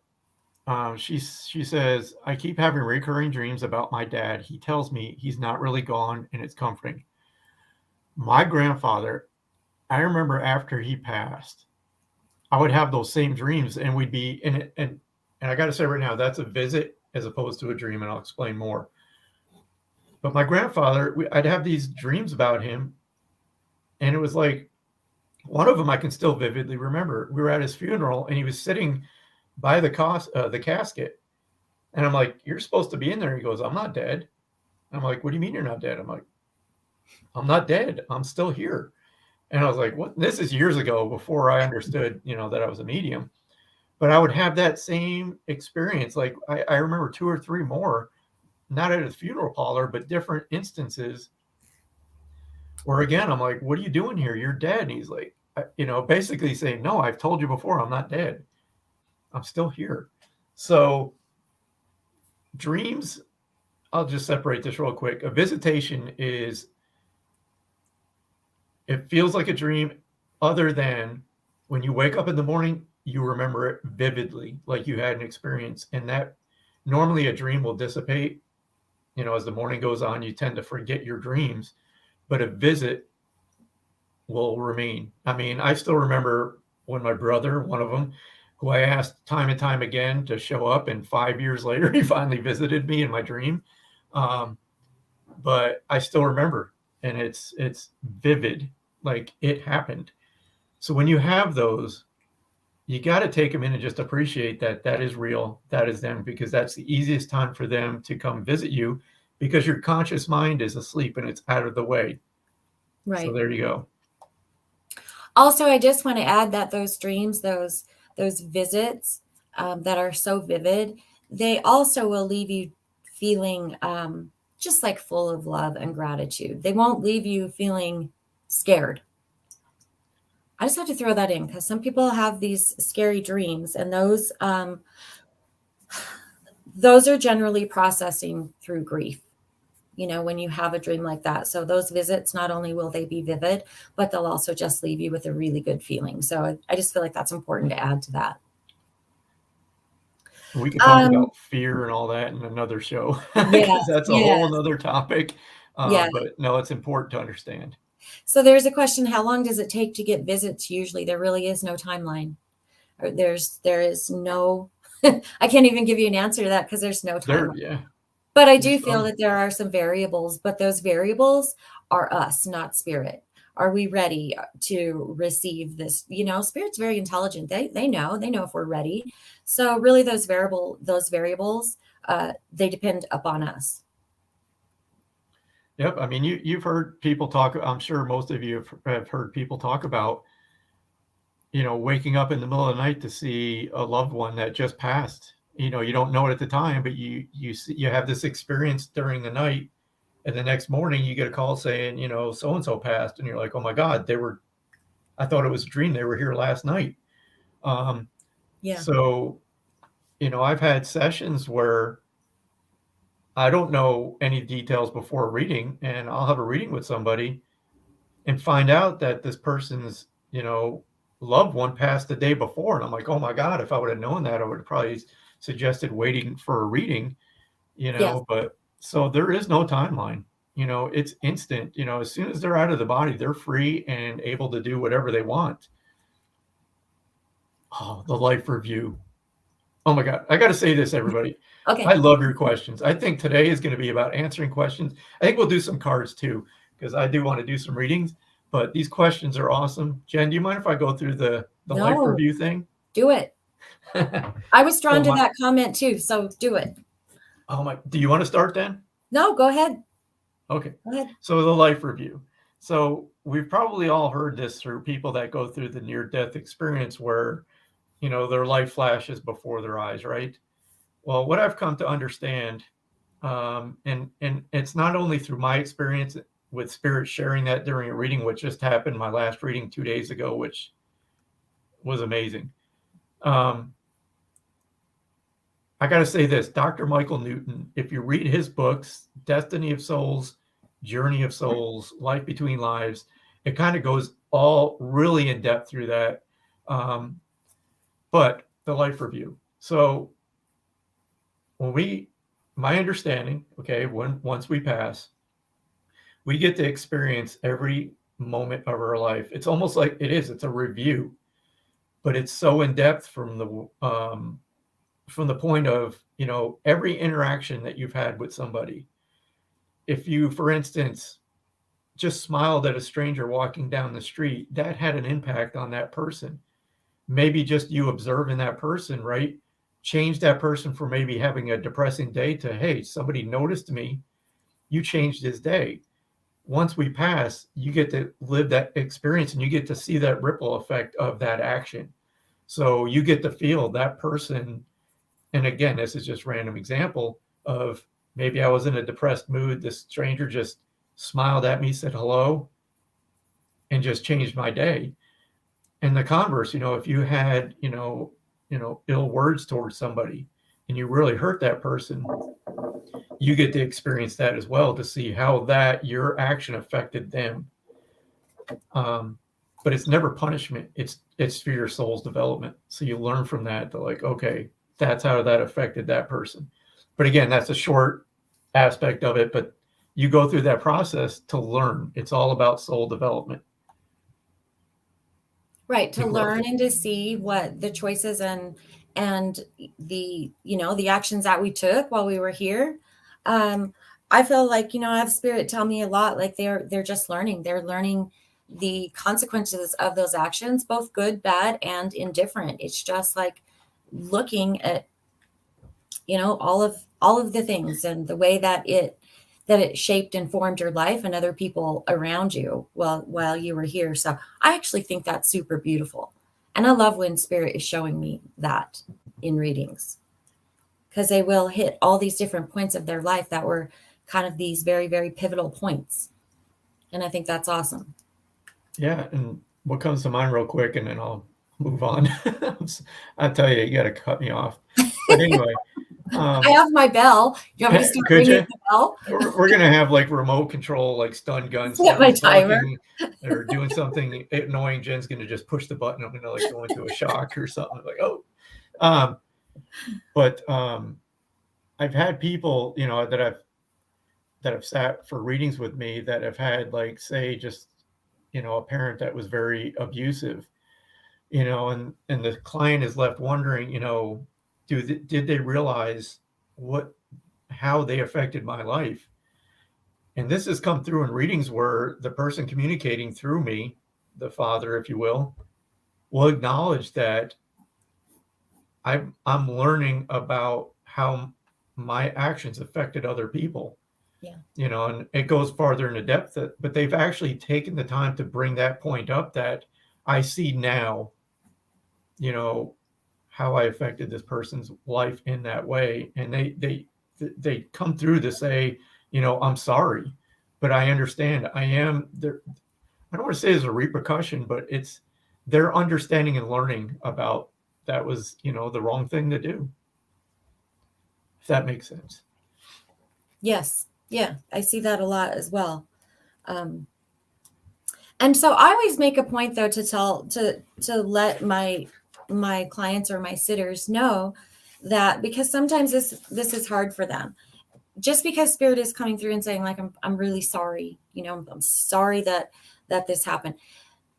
She says, I keep having recurring dreams about my dad. He tells me he's not really gone, and it's comforting. My grandfather, I remember after he passed, I would have those same dreams, and we'd be in it. And I got to say right now, that's a visit as opposed to a dream, and I'll explain more. But my grandfather, I'd have these dreams about him, and it was like one of them I can still vividly remember. We were at his funeral, and he was sitting by the casket, and I'm like, "You're supposed to be in there." He goes, "I'm not dead." I'm like, "What do you mean you're not dead?" I'm like, "I'm not dead. I'm still here." And I was like, "What?" This is years ago, before I understood, that I was a medium. But I would have that same experience. Like I remember 2 or 3 more, not at a funeral parlor, but different instances where, again, I'm like, "What are you doing here? You're dead." And he's like, basically saying, "No, I've told you before, I'm not dead. I'm still here." So dreams, I'll just separate this real quick. A visitation it feels like a dream, other than when you wake up in the morning, you remember it vividly, like you had an experience. And that normally a dream will dissipate. As the morning goes on, you tend to forget your dreams, but a visit will remain. I mean, I still remember when my brother, one of them, who I asked time and time again to show up, and 5 years later, he finally visited me in my dream. But I still remember, and it's vivid, like it happened. So when you have those, you got to take them in and just appreciate that is real, that is them, because that's the easiest time for them to come visit you, because your conscious mind is asleep and it's out of the way. Right. So there you go. Also, I just want to add that those dreams, those visits that are so vivid, they also will leave you feeling just like full of love and gratitude. They won't leave you feeling scared. I just have to throw that in because some people have these scary dreams, and those are generally processing through grief. When you have a dream like that. So those visits, not only will they be vivid, but they'll also just leave you with a really good feeling. So I just feel like that's important to add to that. We can talk about fear and all that in another show, because that's a whole other topic. But no, it's important to understand. So there's a question: how long does it take to get visits? Usually, there really is no timeline. There is no. I can't even give you an answer to that because there's no timeline. But I do feel that there are some variables, but those variables are us, not spirit. Are we ready to receive this? Spirit's very intelligent. They know if we're ready. So really those variables, they depend upon us. Yep. I mean, you've heard people talk, I'm sure most of you have heard people talk about, waking up in the middle of the night to see a loved one that just passed. You don't know it at the time, but you have this experience during the night, and the next morning you get a call saying, so and so passed, and you're like, oh my God, I thought it was a dream. They were here last night. Yeah. So, I've had sessions where I don't know any details before a reading, and I'll have a reading with somebody and find out that this person's, loved one passed the day before. And I'm like, oh my God, if I would have known that, I would have probably suggested waiting for a reading, Yes. but so there is no timeline. It's instant. As soon as they're out of the body, they're free and able to do whatever they want. Oh, the life review. Oh my God. I got to say this, everybody. Okay. I love your questions. I think today is going to be about answering questions. I think we'll do some cards too, because I do want to do some readings, but these questions are awesome. Jen, do you mind if I go through the life No. review thing? Do it. I was drawn to that comment too, so do it. Oh my, do you want to start then? No, go ahead. Okay. Go ahead. So the life review. So we've probably all heard this through people that go through the near-death experience where, their life flashes before their eyes, right? Well, what I've come to understand, and it's not only through my experience with spirit sharing that during a reading, which just happened, my last reading 2 days ago, which was amazing. I got to say this, Dr. Michael Newton, if you read his books, Destiny of Souls, Journey of Souls, Life Between Lives, it kind of goes all really in depth through that. But the life review. So my understanding, okay, once we pass, we get to experience every moment of our life. It's almost like it's a review, but it's so in depth from the point of, every interaction that you've had with somebody. If you, for instance, just smiled at a stranger walking down the street, that had an impact on that person. Maybe just you observing that person, right? Change that person from maybe having a depressing day to, hey, somebody noticed me. You changed his day. Once we pass, you get to live that experience and you get to see that ripple effect of that action. So you get to feel that person. And again, this is just random example of maybe I was in a depressed mood. This stranger just smiled at me, said hello, and just changed my day. And the converse, if you had, ill words towards somebody and you really hurt that person, you get to experience that as well, to see how your action affected them. But it's never punishment. It's for your soul's development. So you learn from that to like, okay, that's how that affected that person. But again, that's a short aspect of it, but you go through that process to learn. It's all about soul development. Right, to learn and to see what the choices and the the actions that we took while we were here. I feel like I have spirit tell me a lot, like they're just learning. They're learning the consequences of those actions, both good, bad, and indifferent. It's just like looking at all of the things and the way that it shaped and formed your life and other people around you while you were here. So I actually think that's super beautiful. And I love when spirit is showing me that in readings, because they will hit all these different points of their life that were kind of these very, very pivotal points. And I think that's awesome. Yeah. And what comes to mind real quick, and then I'll move on. I tell you, you got to cut me off. But anyway, I have my bell. You want me to start ringing the bell? We're gonna have like remote control, like stun guns. Set my timer. Or doing something annoying. Jen's gonna just push the button. I'm gonna like go into a shock or something. Like, oh. But I've had people, that have sat for readings with me that have had, like, say, just a parent that was very abusive, and the client is left wondering, did they realize how they affected my life? And this has come through in readings where the person communicating through me, the father, if you will acknowledge that I'm learning about how my actions affected other people. Yeah. And it goes farther into depth, but they've actually taken the time to bring that point up that I see now you know, how I affected this person's life in that way. And they come through to say, you know, I'm sorry, but I understand. I am there. I don't want to say it's a repercussion, but it's their understanding and learning about that was, you know, the wrong thing to do. If that makes sense. Yes. Yeah. I see that a lot as well. And so I always make a point though to let my clients or my sitters know that, because sometimes this is hard for them. Just because spirit is coming through and saying like, I'm really sorry, you know, I'm sorry that this happened.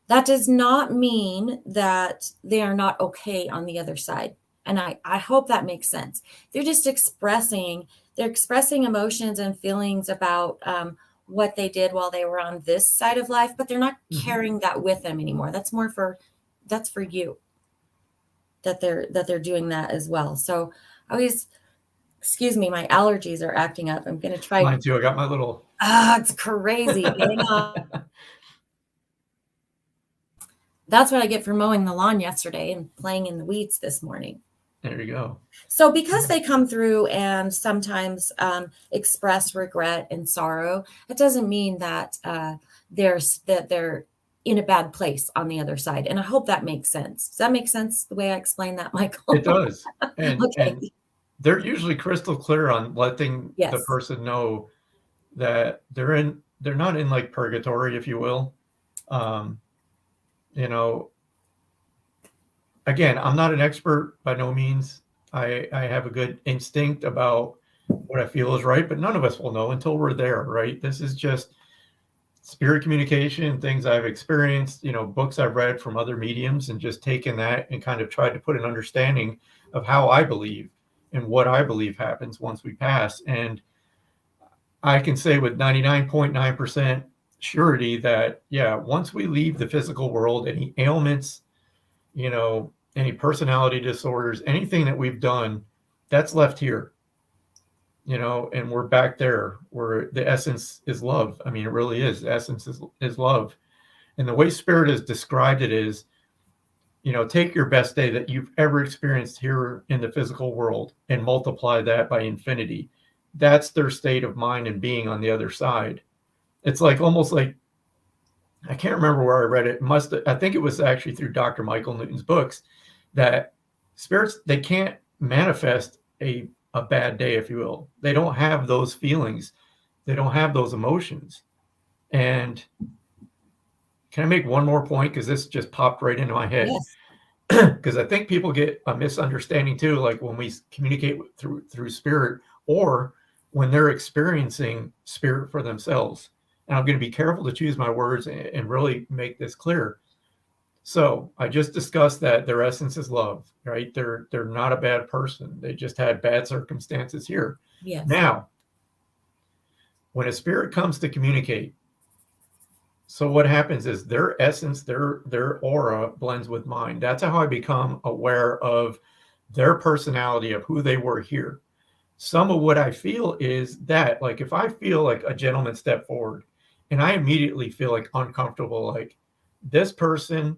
That does not mean that they are not okay on the other side. And I hope that makes sense. They're just expressing emotions and feelings about what they did while they were on this side of life, but they're not carrying that with them anymore. That's for you, that they're doing that as well. So I always, excuse me, my allergies are acting up. I'm going to try. Mine too. I got my little. It's crazy. Hang on. That's what I get for mowing the lawn yesterday and playing in the weeds this morning. There you go. So because they come through and sometimes express regret and sorrow, it doesn't mean that they're in a bad place on the other side. And I hope that makes sense. Does that make sense the way I explained that, Michael? It does. And, okay. and they're usually crystal clear on letting Yes. the person know that they're not in like purgatory, if you will. You know, again, I'm not an expert by no means. I have a good instinct about what I feel is right, but none of us will know until we're there, right? This is just spirit communication, things I've experienced, you know, books I've read from other mediums, and just taken that and kind of tried to put an understanding of how I believe and what I believe happens once we pass. And I can say with 99.9% surety that, yeah, once we leave the physical world, any ailments, you know, any personality disorders, anything that we've done, that's left here, you know, and we're back there where the essence is love. I mean, it really is. The essence is love. And the way spirit has described it is, you know, take your best day that you've ever experienced here in the physical world and multiply that by infinity. That's their state of mind and being on the other side. It's like almost like, I can't remember where I read it. I think it was actually through Dr. Michael Newton's books, that spirits, they can't manifest a bad day, if you will. They don't have those feelings. They don't have those emotions. And can I make one more point? Because this just popped right into my head. Because I think people get a misunderstanding too, like when we communicate through spirit, or when they're experiencing spirit for themselves. And I'm going to be careful to choose my words and really make this clear. So I just discussed that their essence is love, right? They're not a bad person. They just had bad circumstances here. Yes. Now, when a spirit comes to communicate, so what happens is their essence, their aura blends with mine. That's how I become aware of their personality, of who they were here. Some of what I feel is that, like, if I feel like a gentleman step forward and I immediately feel like uncomfortable, like this person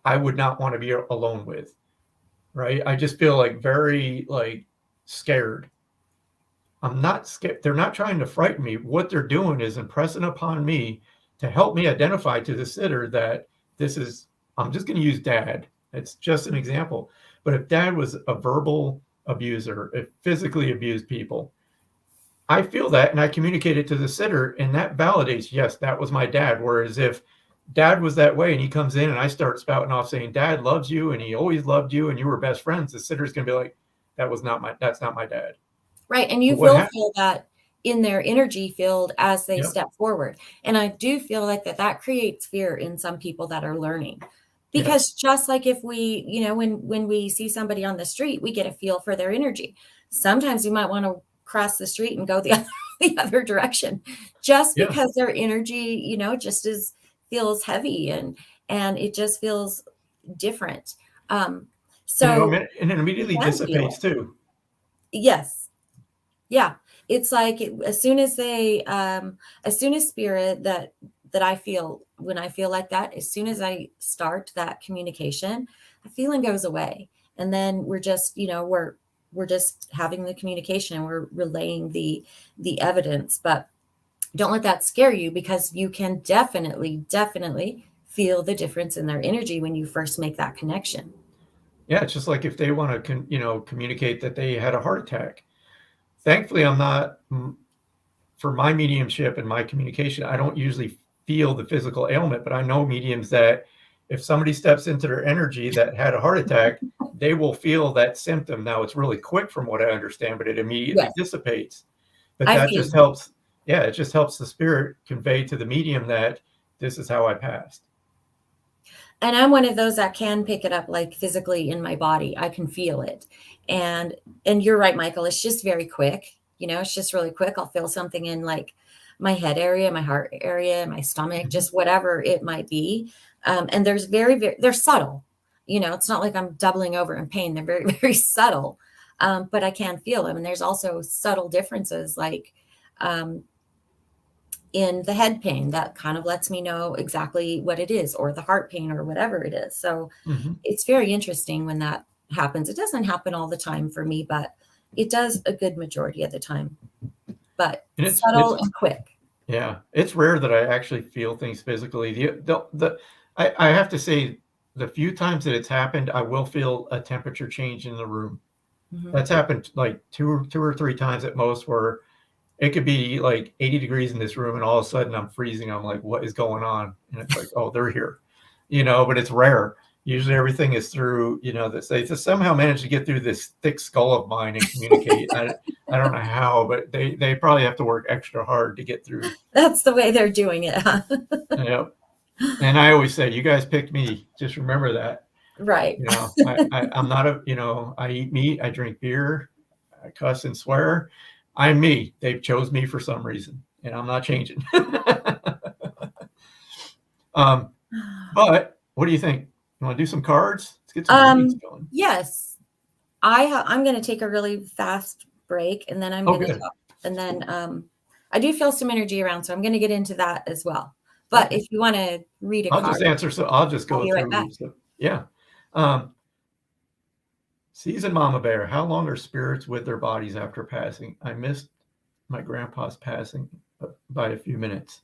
I would not want to be alone with, right? I just feel like very like scared. I'm not scared. They're not trying to frighten me. What they're doing is impressing upon me to help me identify to the sitter that this is, I'm just going to use dad. It's just an example. But if dad was a verbal abuser, if physically abused people, I feel that and I communicate it to the sitter, and that validates, yes, that was my dad. Whereas if dad was that way and he comes in and I start spouting off saying dad loves you and he always loved you and you were best friends, the sitter's going to be like, that's not my dad. Right. And you will feel that in their energy field as they step forward. And I do feel like that creates fear in some people that are learning. Because just like if we, you know, when we see somebody on the street, we get a feel for their energy. Sometimes you might want to cross the street and go the other direction, just because their energy, you know, just feels heavy and it just feels different. So and it immediately dissipates too. Yes. Yeah. It's like as soon as spirit that I feel, when I feel like that, as soon as I start that communication, the feeling goes away. And then we're just, we're just having the communication and we're relaying the evidence. But don't let that scare you, because you can definitely feel the difference in their energy when you first make that connection. Yeah, it's just like if they want to, communicate that they had a heart attack. Thankfully, I'm not, for my mediumship and my communication, I don't usually feel the physical ailment, but I know mediums that if somebody steps into their energy that had a heart attack, they will feel that symptom. Now, it's really quick from what I understand, but it immediately dissipates. But that just helps. Yeah, it just helps the spirit convey to the medium that this is how I passed. And I'm one of those that can pick it up, like physically in my body. I can feel it. And you're right, Michael. It's just very quick. It's just really quick. I'll feel something in like my head area, my heart area, my stomach, just whatever it might be. And there's they're subtle. It's not like I'm doubling over in pain. They're very, very subtle. But I can feel them. And there's also subtle differences, like in the head pain that kind of lets me know exactly what it is, or the heart pain, or whatever it is. So it's very interesting when that happens. It doesn't happen all the time for me, but it does a good majority of the time. But it's subtle and quick. Yeah, it's rare that I actually feel things physically. I have to say, the few times that it's happened, I will feel a temperature change in the room. That's happened like two or three times at most, where it could be like 80 degrees in this room and all of a sudden I'm freezing. I'm like, what is going on? And it's like, oh, they're here, but it's rare. Usually everything is through, that they just somehow managed to get through this thick skull of mine and communicate. I don't know how, but they probably have to work extra hard to get through. That's the way they're doing it. Huh? Yep. And I always say, you guys picked me. Just remember that. Right. I'm not I eat meat, I drink beer, I cuss and swear. I'm me. They chose me for some reason, and I'm not changing. But what do you think? You want to do some cards? Let's get some readings going. Yes. I'm going to take a really fast break, and then I'm going to talk. And then I do feel some energy around, so I'm going to get into that as well. But if you want to read a card. I'll just answer. So I'll just go through. Right, yeah. Seasoned Mama Bear, how long are spirits with their bodies after passing? I missed my grandpa's passing by a few minutes.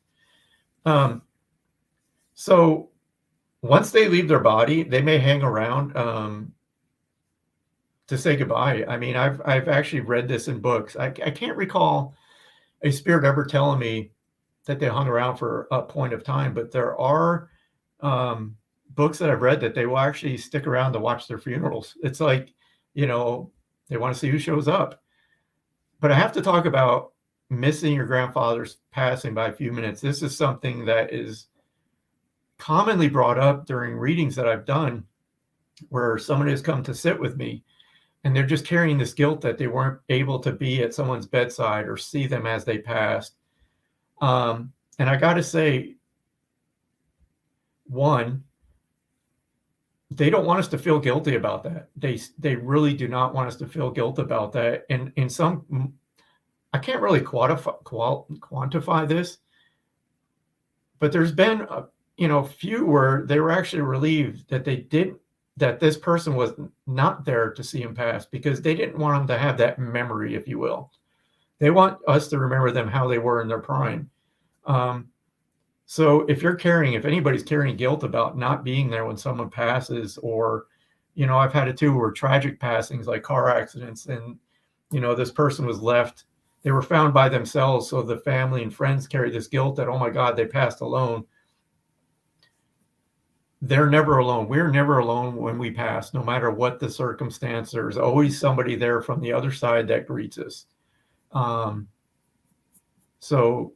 So once they leave their body, they may hang around to say goodbye. I mean, I've actually read this in books. I can't recall a spirit ever telling me that they hung around for a point of time, but there are books that I've read that they will actually stick around to watch their funerals. It's like, they want to see who shows up. But I have to talk about missing your grandfather's passing by a few minutes. This is something that is commonly brought up during readings that I've done, where someone has come to sit with me and they're just carrying this guilt that they weren't able to be at someone's bedside or see them as they passed. And I got to say, one, they don't want us to feel guilty about that. They really do not want us to feel guilt about that. And in some, I can't really quantify this, but there's been few where they were actually relieved that this person was not there to see him pass, because they didn't want him to have that memory, if you will. They want us to remember them how they were in their prime. So if anybody's carrying guilt about not being there when someone passes, or, I've had it too, where tragic passings like car accidents, and, this person was left, they were found by themselves. So the family and friends carry this guilt that, oh my God, they passed alone. They're never alone. We're never alone when we pass, no matter what the circumstance. There's always somebody there from the other side that greets us. So,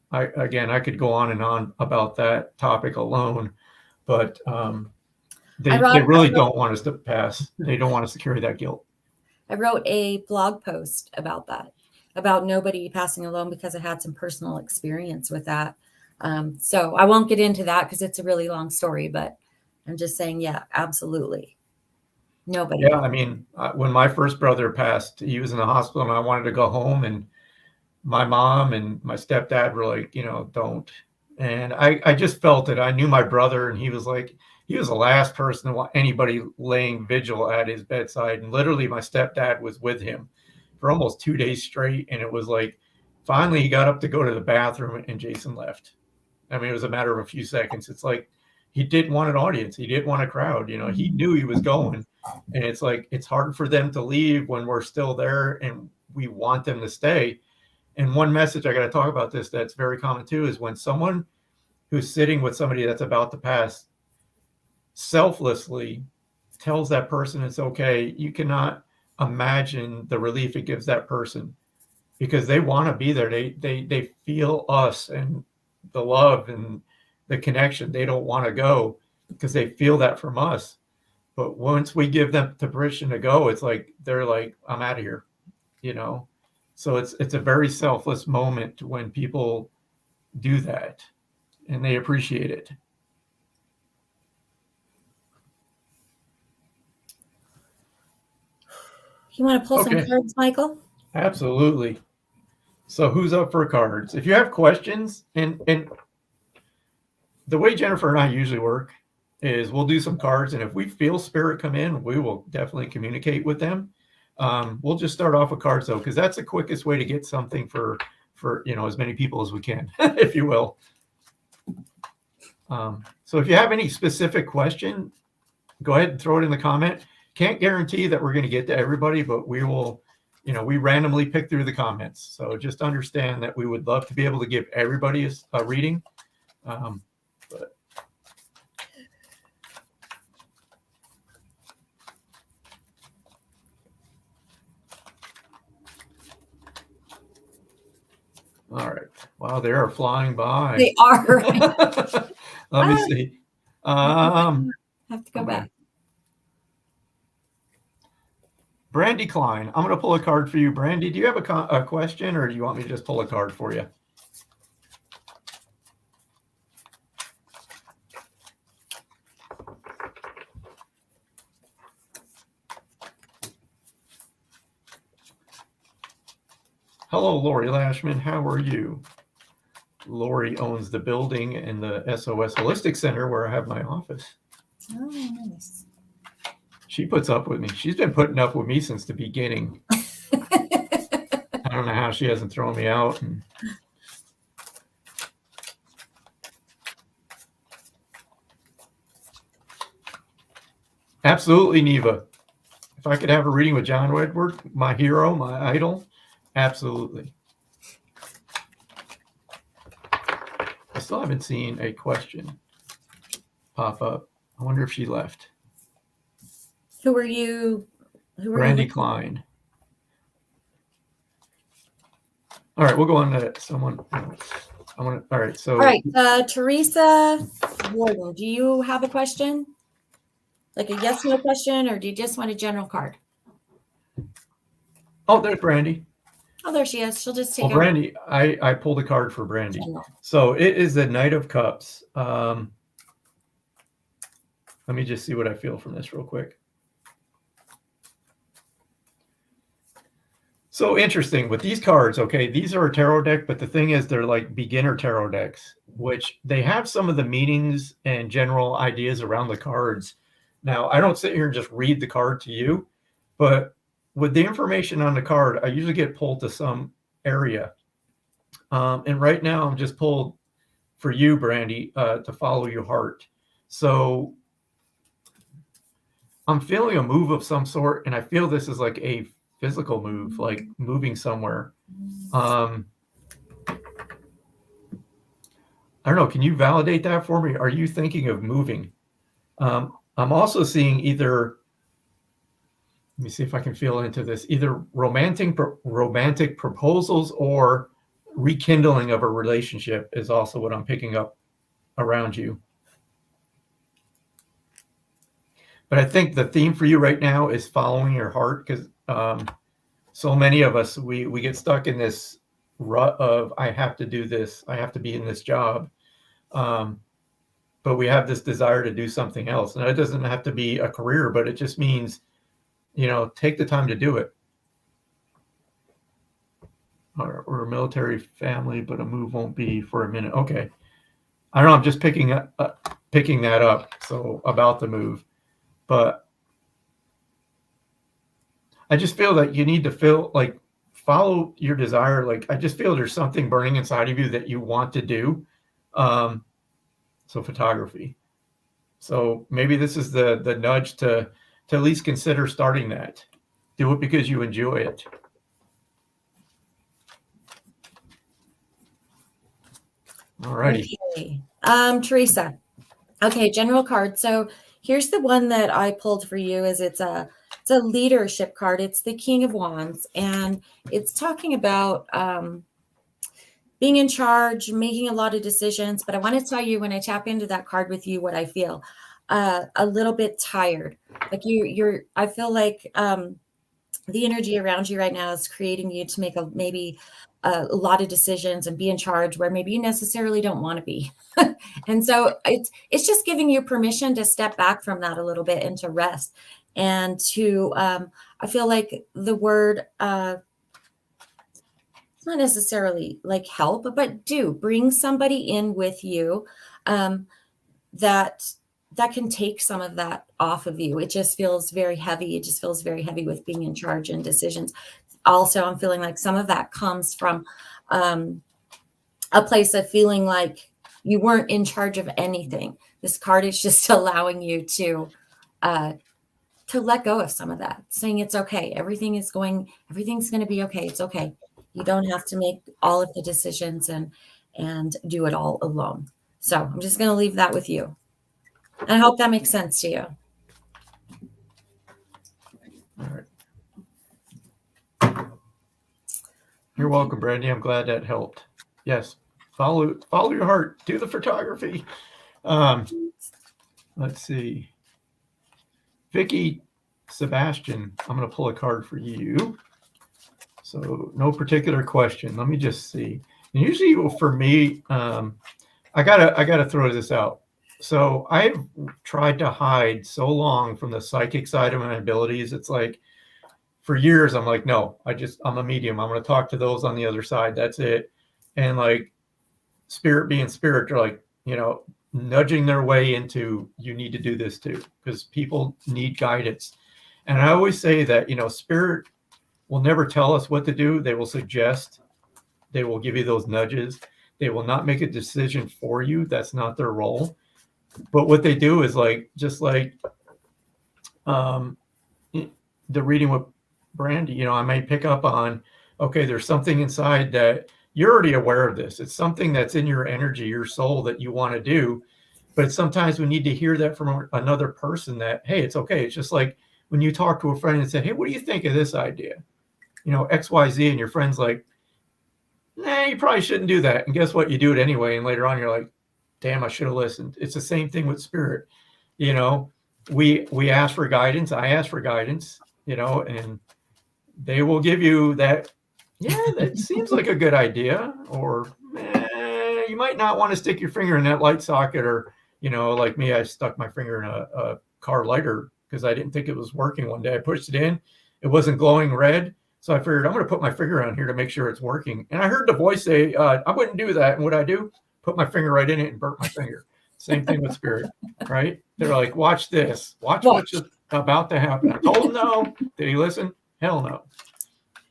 I could go on and on about that topic alone, but they really don't want us to pass. They don't want us to carry that guilt. I wrote a blog post about that, about nobody passing alone, because I had some personal experience with that. So I won't get into that because it's a really long story, but I'm just saying, yeah, absolutely. Nobody. Yeah, I mean, when my first brother passed, he was in the hospital and I wanted to go home, and my mom and my stepdad were like, don't. And I just felt it. I knew my brother, and he was like, he was the last person to want anybody laying vigil at his bedside. And literally my stepdad was with him for almost 2 days straight. And it was like, finally he got up to go to the bathroom and Jason left. I mean, it was a matter of a few seconds. It's like, he didn't want an audience. He didn't want a crowd. You know, he knew he was going. And it's like, it's hard for them to leave when we're still there and we want them to stay. And one message I got to talk about this that's very common too is when someone who's sitting with somebody that's about to pass selflessly tells that person it's okay, you cannot imagine the relief it gives that person, because they want to be there. They feel us and the love and the connection. They don't want to go because they feel that from us. But once we give them the permission to go, it's like they're like, I'm out of here, you know. So it's a very selfless moment when people do that, and they appreciate it. You want to pull Okay. some cards, Michael? Absolutely. So who's up for cards? If you have questions, and the way Jennifer and I usually work is we'll do some cards, and if we feel spirit come in, we will definitely communicate with them. We'll just start off with cards though, because that's the quickest way to get something for you know, as many people as we can, if you will. So if you have any specific question, go ahead and throw it in the comment. Can't guarantee that we're going to get to everybody, but we will, you know, we randomly pick through the comments. So just understand that we would love to be able to give everybody a reading. But all right. Wow, they are flying by. They are. Let me see. Have to go back. Brandy Klein, I'm going to pull a card for you. Brandy, do you have a question, or do you want me to just pull a card for you? Hello, Lori Lashman. How are you? Lori owns the building in the SOS Holistic Center where I have my office. Oh, nice. She puts up with me. She's been putting up with me since the beginning. I don't know how she hasn't thrown me out. Absolutely, Neva. If I could have a reading with John Edward, my hero, my idol, absolutely. I still haven't seen a question pop up. I wonder if she left. Who are you? Brandy Klein. All right, we'll go on to someone else. All right, so. All right, Teresa Warden, do you have a question? Like a yes, no question, or do you just want a general card? Oh, there's Brandy. Oh, there she is. She'll just take Brandy, I pulled a card for Brandy. General. So it is the Knight of Cups. Let me just see what I feel from this real quick. So interesting with these cards. Okay, these are a tarot deck, but the thing is they're like beginner tarot decks, which they have some of the meanings and general ideas around the cards. Now, I don't sit here and just read the card to you, but with the information on the card, I usually get pulled to some area. And right now I'm just pulled for you, Brandy, to follow your heart. So I'm feeling a move of some sort, and I feel this is like a physical move, like moving somewhere. I don't know. Can you validate that for me? Are you thinking of moving? I'm also seeing either, let me see if I can feel into this, either romantic proposals or rekindling of a relationship is also what I'm picking up around you. But I think the theme for you right now is following your heart, because so many of us, we get stuck in this rut of, I have to do this, I have to be in this job. But we have this desire to do something else. And it doesn't have to be a career, but it just means, you know, take the time to do it. Or a military family, but a move won't be for a minute. Okay. I don't know. I'm just picking up picking that up. So about the move, but I just feel that you need to follow your desire. Like, I just feel there's something burning inside of you that you want to do. So photography. So maybe this is the nudge to at least consider starting that. Do it because you enjoy it. All righty. Okay. Teresa. Okay, general card. So here's the one that I pulled for you. It's a leadership card. It's the King of Wands, and it's talking about being in charge, making a lot of decisions. But I want to tell you, when I tap into that card with you, what I feel. A little bit tired. Like I feel like the energy around you right now is creating you to make maybe a lot of decisions and be in charge where maybe you necessarily don't want to be. And so it's just giving you permission to step back from that a little bit and to rest and to I feel like the word it's not necessarily like help, but do bring somebody in with you that can take some of that off of you. It just feels very heavy. It just feels very heavy with being in charge and decisions. Also, I'm feeling like some of that comes from a place of feeling like you weren't in charge of anything. This card is just allowing you to let go of some of that, saying it's okay. Everything's going to be okay. It's okay. You don't have to make all of the decisions and do it all alone. So I'm just going to leave that with you. And I hope that makes sense to you. All right. You're welcome, Brandy. I'm glad that helped. Yes. Follow your heart. Do the photography. Let's see. Vicky Sebastian, I'm going to pull a card for you. So no particular question. Let me just see. And usually for me, I gotta throw this out. So I've tried to hide so long from the psychic side of my abilities. It's like for years, I'm like, no, I'm a medium. I'm going to talk to those on the other side. That's it. And like spirit being spirit, they're like, nudging their way into, you need to do this too, because people need guidance. And I always say that, spirit will never tell us what to do. They will suggest, they will give you those nudges. They will not make a decision for you. That's not their role. But what they do is just like the reading with Brandy, I may pick up on, okay, there's something inside that you're already aware of this. It's something that's in your energy, your soul that you want to do. But sometimes we need to hear that from another person that, hey, it's okay. It's just like when you talk to a friend and say, hey, what do you think of this idea? XYZ, and your friend's like, nah, you probably shouldn't do that. And guess what? You do it anyway. And later on, you're like, damn, I should have listened. It's the same thing with spirit. We ask for guidance. I ask for guidance, and they will give you that. Yeah, that seems like a good idea. Or you might not want to stick your finger in that light socket. Or, like me, I stuck my finger in a car lighter because I didn't think it was working one day. I pushed it in. It wasn't glowing red. So I figured I'm going to put my finger on here to make sure it's working. And I heard the voice say, I wouldn't do that. And what I do? Put my finger right in it and burnt my finger. Same thing with spirit, right? They're like, watch this. Watch what's about to happen. I told him no. Did he listen? Hell no.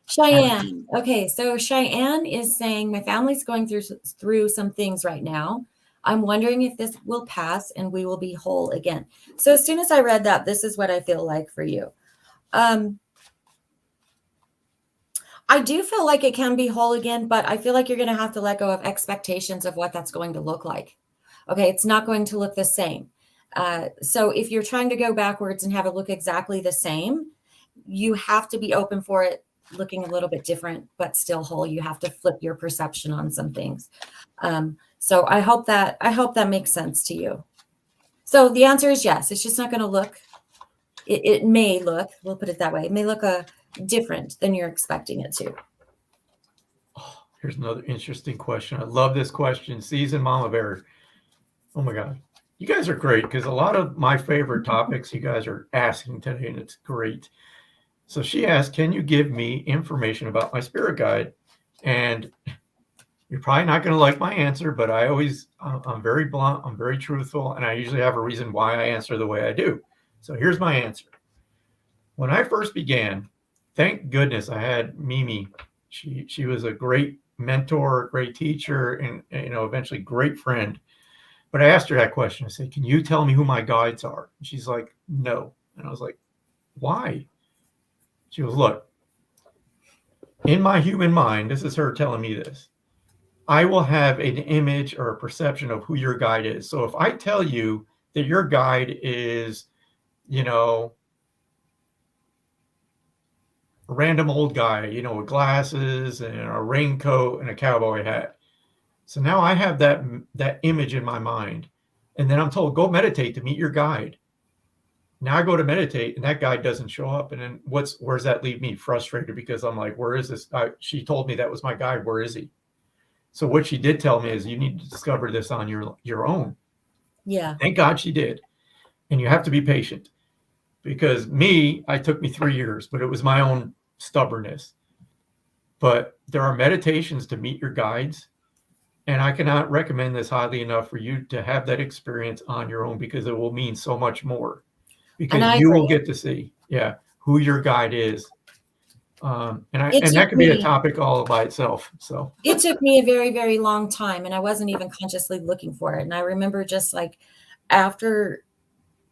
Cheyenne. Okay, so Cheyenne is saying, my family's going through some things right now. I'm wondering if this will pass and we will be whole again. So as soon as I read that, this is what I feel like for you. I do feel like it can be whole again, but I feel like you're going to have to let go of expectations of what that's going to look like. Okay, it's not going to look the same. So if you're trying to go backwards and have it look exactly the same, you have to be open for it looking a little bit different, but still whole. You have to flip your perception on some things. So I hope that makes sense to you. So the answer is yes. It's just not going to look. It may look. We'll put it that way. It may look different than you're expecting it to. Oh, here's another interesting question. I love this question. Seasoned Mama Bear. Oh my God. You guys are great because a lot of my favorite topics you guys are asking today, and it's great. So she asked, can you give me information about my spirit guide? And You're probably not going to like my answer, but I'm very blunt. I'm very truthful. And I usually have a reason why I answer the way I do. So here's my answer. When I first began, thank goodness I had Mimi. She was a great mentor, great teacher, and eventually great friend. But I asked her that question. I said, "Can you tell me who my guides are?" And she's like, "No." And I was like, "Why?" She goes, "Look, in my human mind," this is her telling me this, "I will have an image or a perception of who your guide is. So if I tell you that your guide is, a random old guy, with glasses and a raincoat and a cowboy hat. So now I have that image in my mind. And then I'm told, go meditate to meet your guide. Now I go to meditate and that guide doesn't show up. And then where's that leave me? Frustrated, because I'm like, where is this? She told me that was my guide. Where is he? So what she did tell me is you need to discover this on your own. Yeah. Thank God she did. And you have to be patient, because I took me 3 years, but it was my own stubbornness. But there are meditations to meet your guides. And I cannot recommend this highly enough for you to have that experience on your own, because it will mean so much more, because you will get to see, who your guide is. And that could be a topic all by itself. So it took me a very, very long time, and I wasn't even consciously looking for it. And I remember just like after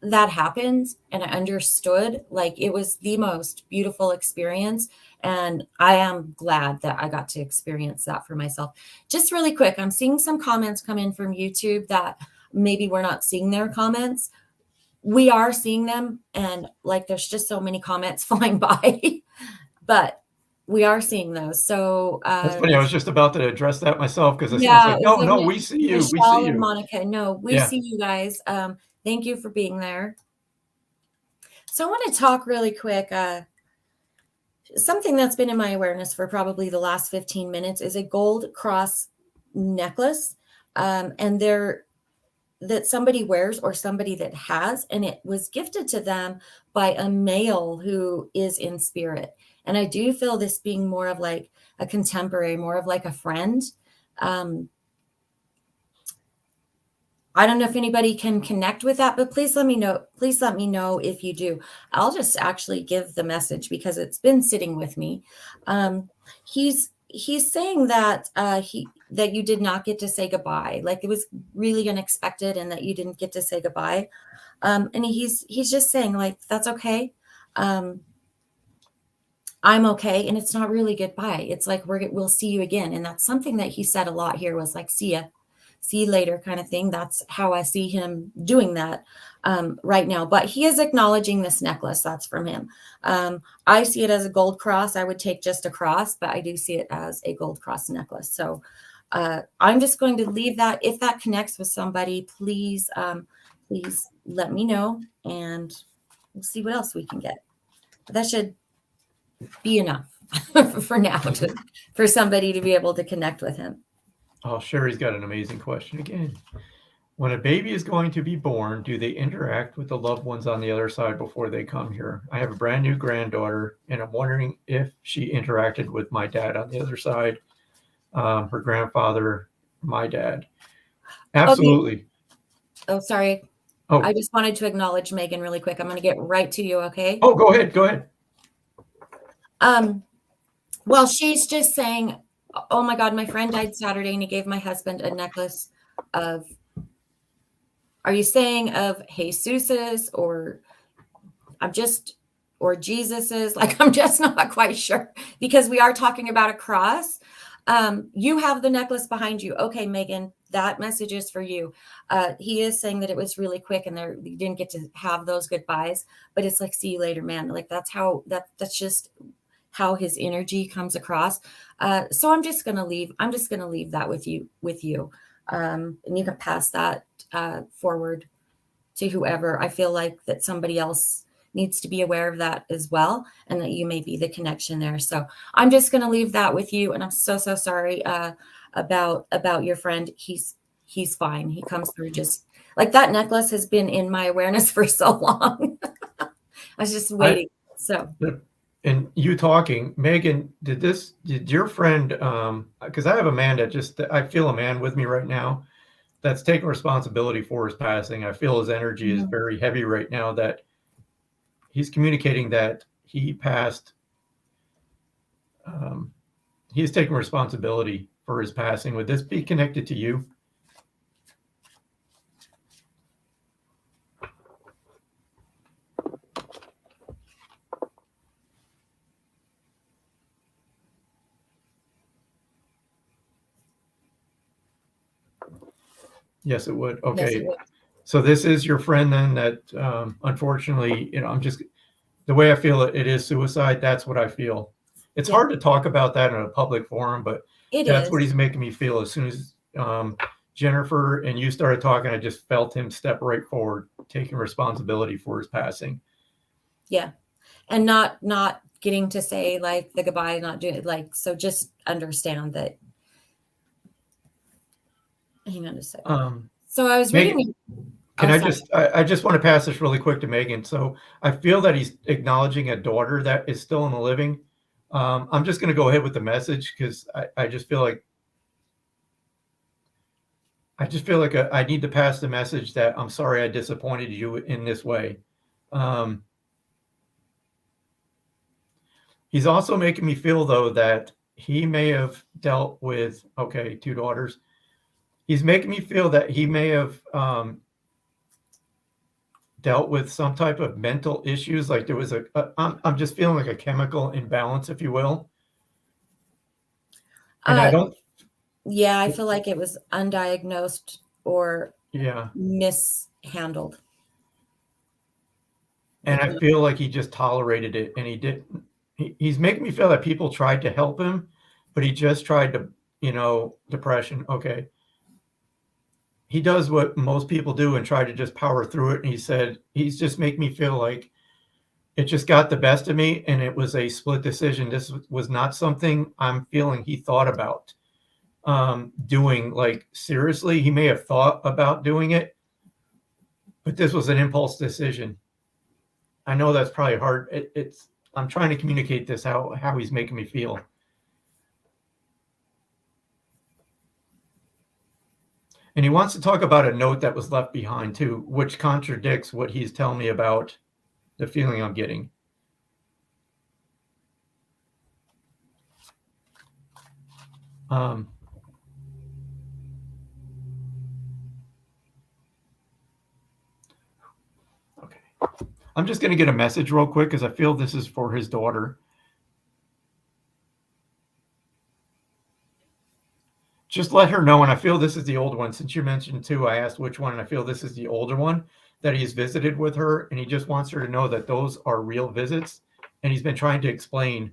that happened and I understood, like it was the most beautiful experience. And I am glad that I got to experience that for myself. Just really quick, I'm seeing some comments come in from YouTube that maybe we're not seeing their comments. We are seeing them, and like there's just so many comments flying by, but we are seeing those. So that's funny. I was just about to address that myself, because I was like, no, we see you. Michelle, we see you. And Monica, no, we see you guys. Thank you for being there. So I want to talk really quick. Something that's been in my awareness for probably the last 15 minutes is a gold cross necklace. And that somebody wears, or somebody that has, and it was gifted to them by a male who is in spirit. And I do feel this being more of like a contemporary, more of like a friend. I don't know if anybody can connect with that, but please let me know. Please let me know if you do. I'll just actually give the message because it's been sitting with me. He's saying that that you did not get to say goodbye, like it was really unexpected, and that you didn't get to say goodbye. And he's just saying like that's okay. I'm okay, and it's not really goodbye. It's like we'll see you again, and that's something that he said a lot here was like see you later kind of thing. That's how I see him doing that right now. But he is acknowledging this necklace. That's from him. I see it as a gold cross. I would take just a cross, but I do see it as a gold cross necklace. So I'm just going to leave that. If that connects with somebody, please let me know, and we'll see what else we can get. But that should be enough for now for somebody to be able to connect with him. Oh, Sherry's got an amazing question again. When a baby is going to be born, do they interact with the loved ones on the other side before they come here? I have a brand new granddaughter, and I'm wondering if she interacted with my dad on the other side, her grandfather, my dad. Absolutely. Okay. Oh, sorry. Oh. I just wanted to acknowledge Megan really quick. I'm going to get right to you, okay? Oh, go ahead. Go ahead. Well, she's just saying, oh my God, my friend died Saturday and he gave my husband a necklace of, are you saying of Jesus's or Jesus's? Like, I'm just not quite sure, because we are talking about a cross. You have the necklace behind you. Okay, Megan, that message is for you. He is saying that it was really quick and you didn't get to have those goodbyes, but it's like, see you later, man. Like that's just how his energy comes across. So I'm just going to leave that with you. And you can pass that forward to whoever. I feel like that somebody else needs to be aware of that as well, and that you may be the connection there. So I'm just going to leave that with you. And I'm so sorry about your friend. He's fine. He comes through just like that necklace has been in my awareness for so long. I was just waiting. And you talking, Megan, did your friend, because I have a man I feel a man with me right now that's taking responsibility for his passing. I feel his energy is very heavy right now, that he's communicating that he passed. He's taking responsibility for his passing. Would this be connected to you? Yes, it would. Okay. Yes, it would. So this is your friend then that, unfortunately, the way I feel it is suicide. That's what I feel. It's hard to talk about that in a public forum, but that's what he's making me feel. As soon as Jennifer and you started talking, I just felt him step right forward, taking responsibility for his passing. Yeah. And not getting to say like the goodbye, not doing it like, so just understand that. Hang on a second. So I was reading. I just want to pass this really quick to Megan. So I feel that he's acknowledging a daughter that is still in the living. I'm just going to go ahead with the message because I just feel like I need to pass the message that I'm sorry I disappointed you in this way. He's also making me feel, though, that he may have dealt with, two daughters. He's making me feel that he may have dealt with some type of mental issues. Like there was I'm just feeling like a chemical imbalance, if you will. And I don't. Yeah, I feel like it was undiagnosed or mishandled. And I feel like he just tolerated it, and he didn't. He's making me feel that people tried to help him, but he just tried to, depression. Okay. He does what most people do and try to just power through it. And he said, he's just making me feel like it just got the best of me. And it was a split decision. This was not something I'm feeling he thought about doing. Like, seriously, he may have thought about doing it, but this was an impulse decision. I know that's probably hard. I'm trying to communicate this, how he's making me feel. And he wants to talk about a note that was left behind too, which contradicts what he's telling me about the feeling I'm getting. Okay. I'm just going to get a message real quick because I feel this is for his daughter. Just let her know, and I feel this is the old one. Since you mentioned too, I asked which one, and I feel this is the older one that he's visited with her, and he just wants her to know that those are real visits, and he's been trying to explain.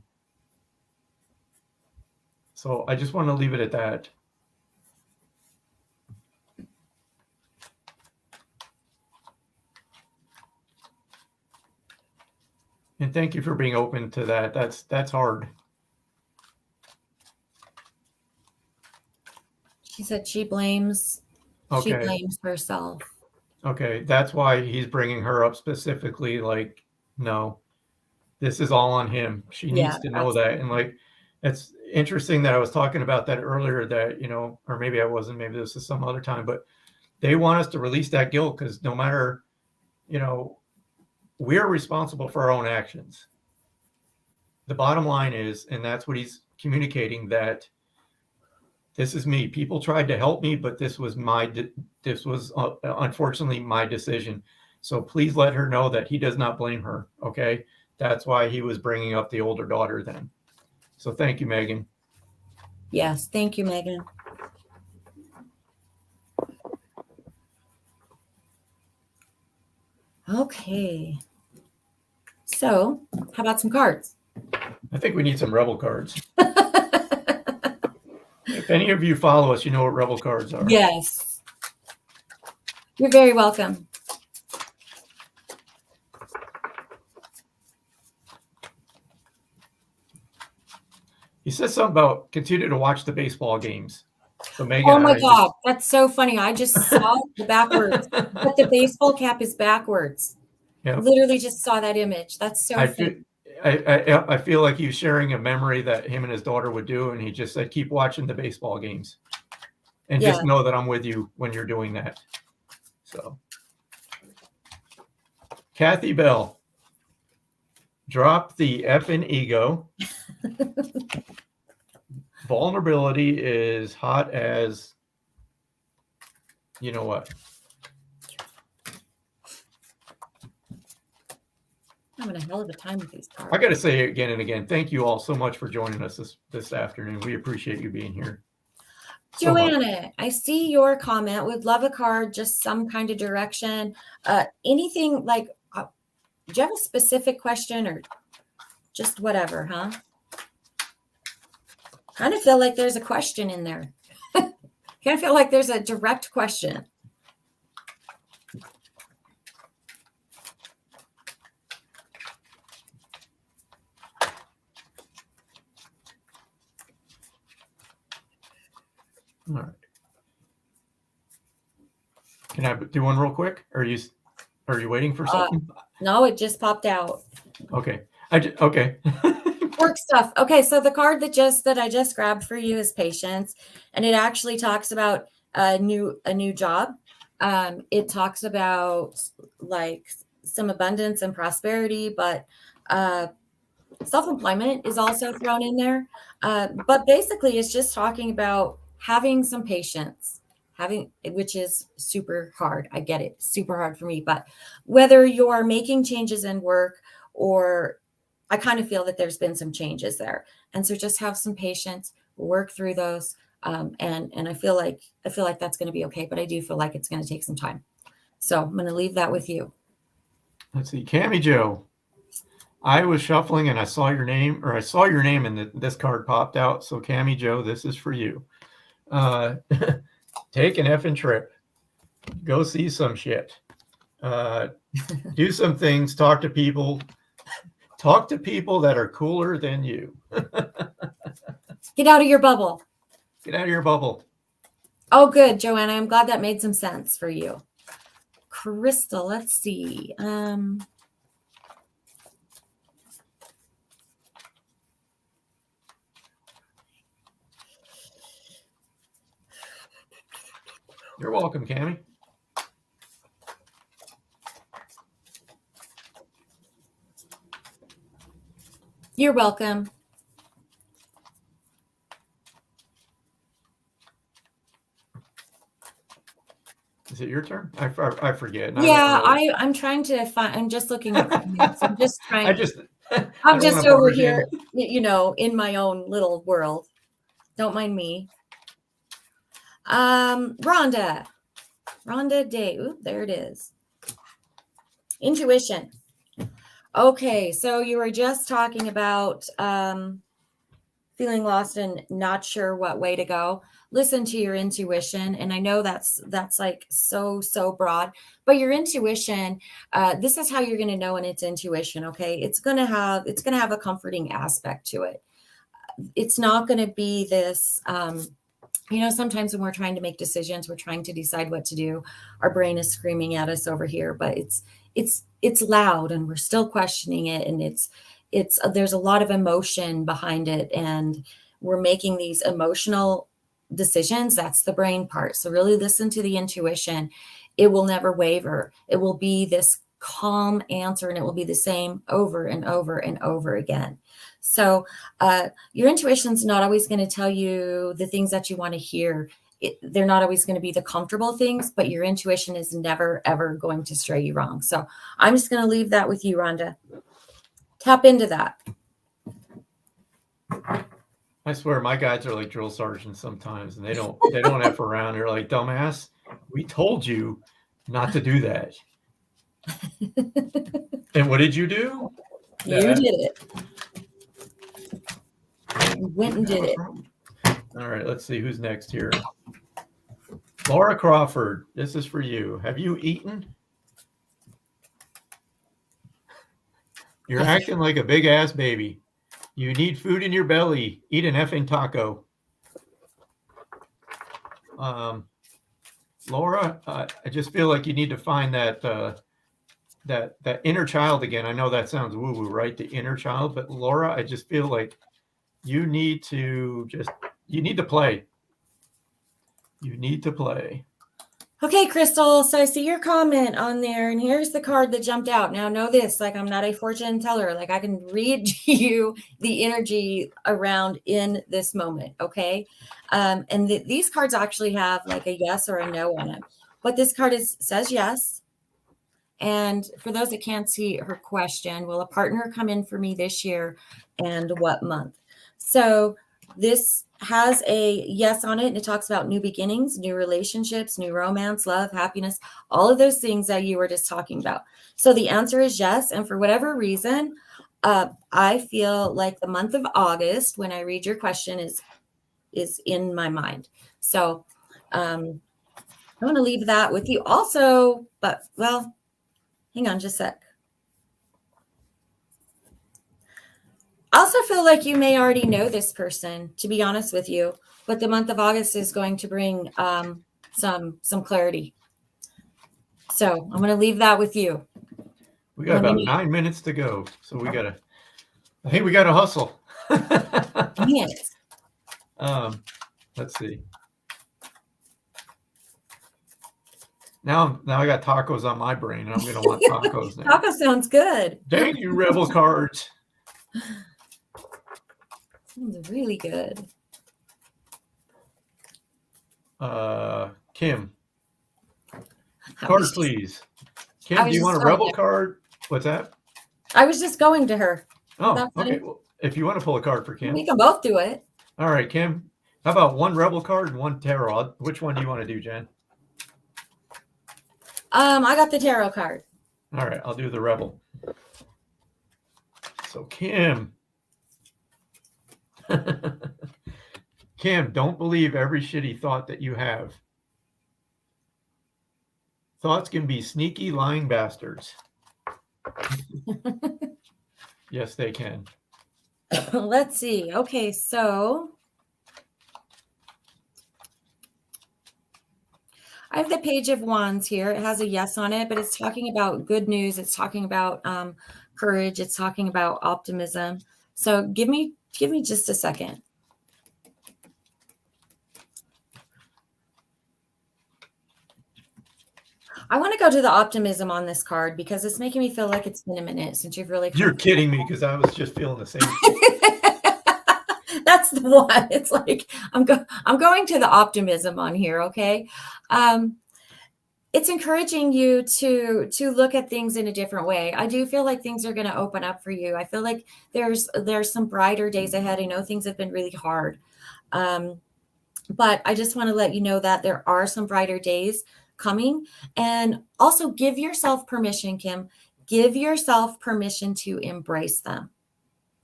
So I just want to leave it at that. And thank you for being open to that. That's hard. She said she blames herself. Okay, that's why he's bringing her up specifically. Like, no, this is all on him. She needs to know that. And like, it's interesting that I was talking about that earlier, that, or maybe I wasn't, maybe this is some other time, but they want us to release that guilt because no matter, we're responsible for our own actions. The bottom line is, and that's what he's communicating, that this is me. People tried to help me, but this was unfortunately my decision. So please let her know that he does not blame her. Okay. That's why he was bringing up the older daughter then. So thank you, Megan. Yes. Thank you, Megan. Okay. So how about some cards? I think we need some Rebel cards. If any of you follow us, you know what Rebel cards are. Yes. You're very welcome. He says something about continue to watch the baseball games. So Megan, oh my God, that's so funny. I just saw the backwards, but the baseball cap is backwards. Yep. Literally just saw that image. That's so funny. I feel like he's sharing a memory that him and his daughter would do, and he just said, keep watching the baseball games. And just know that I'm with you when you're doing that. So, Kathy Bell, drop the effing ego. Vulnerability is hot as, you know what? I'm having a hell of a time with these cards. I got to say again and again, thank you all so much for joining us this afternoon. We appreciate you being here. Joanna, I see your comment. Would love a card, just some kind of direction. Anything like, do you have a specific question or just whatever, huh? Kind of feel like there's a question in there. Kind of feel like there's a direct question. All right. Can I do one real quick? Are you waiting for something? No, it just popped out. Okay. Okay. Work stuff. Okay, so the card that I just grabbed for you is patience, and it actually talks about a new job. It talks about like some abundance and prosperity, but self-employment is also thrown in there. But basically, it's just talking about having some patience, which is super hard. I get it, super hard for me. But whether you're making changes in work or I kind of feel that there's been some changes there. And so just have some patience, work through those. And I feel like that's going to be okay, but I do feel like it's going to take some time. So I'm going to leave that with you. Let's see. Cammy Joe. I was shuffling and I saw your name and this card popped out. So Cammy Joe, this is for you. Take an effing trip. Go see some shit. Do some things. Talk to people that are cooler than you. Get out of your bubble. Get out of your bubble. Oh, good, Joanna. I'm glad that made some sense for you. Crystal, let's see. You're welcome, Cammy. You're welcome. Is it your turn? I forget. Yeah, I'm trying to find. I'm just looking at. I'm just trying. I'm just over here, in my own little world. Don't mind me. Rhonda Day. Ooh, there it is. Intuition. Okay, so you were just talking about feeling lost and not sure what way to go. Listen to your intuition, and I know that's like so broad, but your intuition, this is how you're going to know when it's intuition. Okay, it's going to have a comforting aspect to it. It's not going to be this. Sometimes when we're trying to make decisions, we're trying to decide what to do. Our brain is screaming at us over here, but it's loud, and we're still questioning it, and there's a lot of emotion behind it, and we're making these emotional decisions. That's the brain part. So really listen to the intuition. It will never waver. It will be this calm answer, and it will be the same over and over and over again. So your intuition's not always going to tell you the things that you want to hear. They're not always going to be the comfortable things, but your intuition is never, ever going to stray you wrong. So I'm just going to leave that with you, Rhonda. Tap into that. I swear my guys are like drill sergeants sometimes, and they don't F around. They're like, dumbass, we told you not to do that. And what did you do? You did it. You went and did it. All right, let's see who's next here. Laura Crawford, this is for you. Have you eaten? You're acting like a big ass baby. You need food in your belly. Eat an effing taco. Laura, I just feel like you need to find that that inner child again. I know that sounds woo-woo, right? The inner child, but Laura, I just feel like you need to play. You need to play. Okay, Crystal. So I see your comment on there, and here's the card that jumped out. Now, know this, like, I'm not a fortune teller. Like, I can read you the energy around in this moment, okay? And these cards actually have like a yes or a no on it. But this card says yes. And for those that can't see her question, will a partner come in for me this year and what month? So this has a yes on it, and it talks about new beginnings, new relationships, new romance, love, happiness, all of those things that you were just talking about. So the answer is yes. And for whatever reason, I feel like the month of August, when I read your question, is in my mind. So I'm going to leave that with you also, but well, hang on just a sec. I also feel like you may already know this person, to be honest with you, but the month of August is going to bring some clarity. So I'm going to leave that with you. We got about 9 minutes to go, so I think we got to hustle. Yes. Let's see. Now I got tacos on my brain, and I'm going to want tacos now. Taco sounds good. Thank you, Rebel cards. Sounds really good. Kim. Card, please. Kim, do you want a Rebel card? What's that? I was just going to her. Oh, okay. Well, if you want to pull a card for Kim. We can both do it. All right, Kim. How about one Rebel card and one tarot? Which one do you want to do, Jen? I got the tarot card. All right, I'll do the Rebel. So Kim. Kim, don't believe every shitty thought that you have. Thoughts can be sneaky, lying bastards. Yes, they can. Let's see. Okay, so I have the Page of Wands here. It has a yes on it, but it's talking about good news. It's talking about courage. It's talking about optimism. So give me just a second. I want to go to the optimism on this card because it's making me feel like it's been a minute since you've really. You're kidding me, because I was just feeling the same. That's the one. It's like I'm going to the optimism on here. Okay. It's encouraging you to look at things in a different way. I do feel like things are going to open up for you. I feel like there's some brighter days ahead. I know things have been really hard. But I just want to let you know that there are some brighter days coming. And also give yourself permission, Kim. Give yourself permission to embrace them.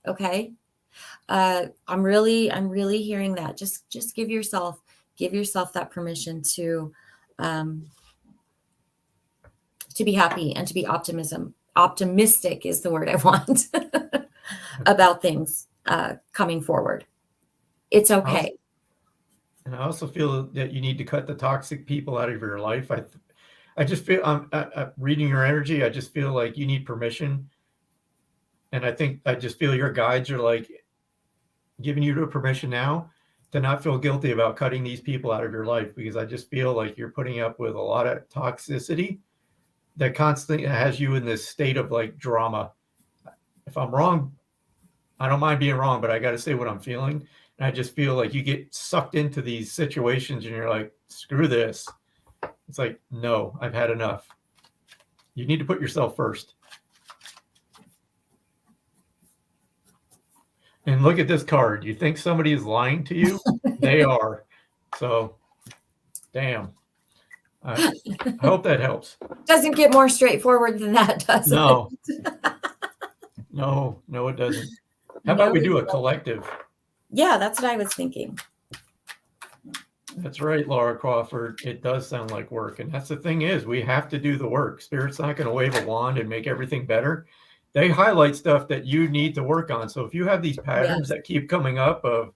Okay? I'm really hearing that. Just give yourself that permission to be happy and to be optimistic is the word I want about things coming forward. It's okay. And I also feel that you need to cut the toxic people out of your life. I just feel, I'm reading your energy. I just feel like you need permission. And I just feel your guides are like giving you the permission now to not feel guilty about cutting these people out of your life, because I just feel like you're putting up with a lot of toxicity that constantly has you in this state of like drama. If I'm wrong, I don't mind being wrong, but I got to say what I'm feeling. And I just feel like you get sucked into these situations and you're like, screw this. It's like, no, I've had enough. You need to put yourself first. And look at this card. You think somebody is lying to you? They are. So, damn. I hope that helps. Doesn't get more straightforward than that, does No. it? No, it doesn't. How about we do a collective? Yeah, that's what I was thinking. That's right, Laura Crawford. It does sound like work. And that's the thing is, we have to do the work. Spirit's not going to wave a wand and make everything better. They highlight stuff that you need to work on. So if you have these patterns that keep coming up of,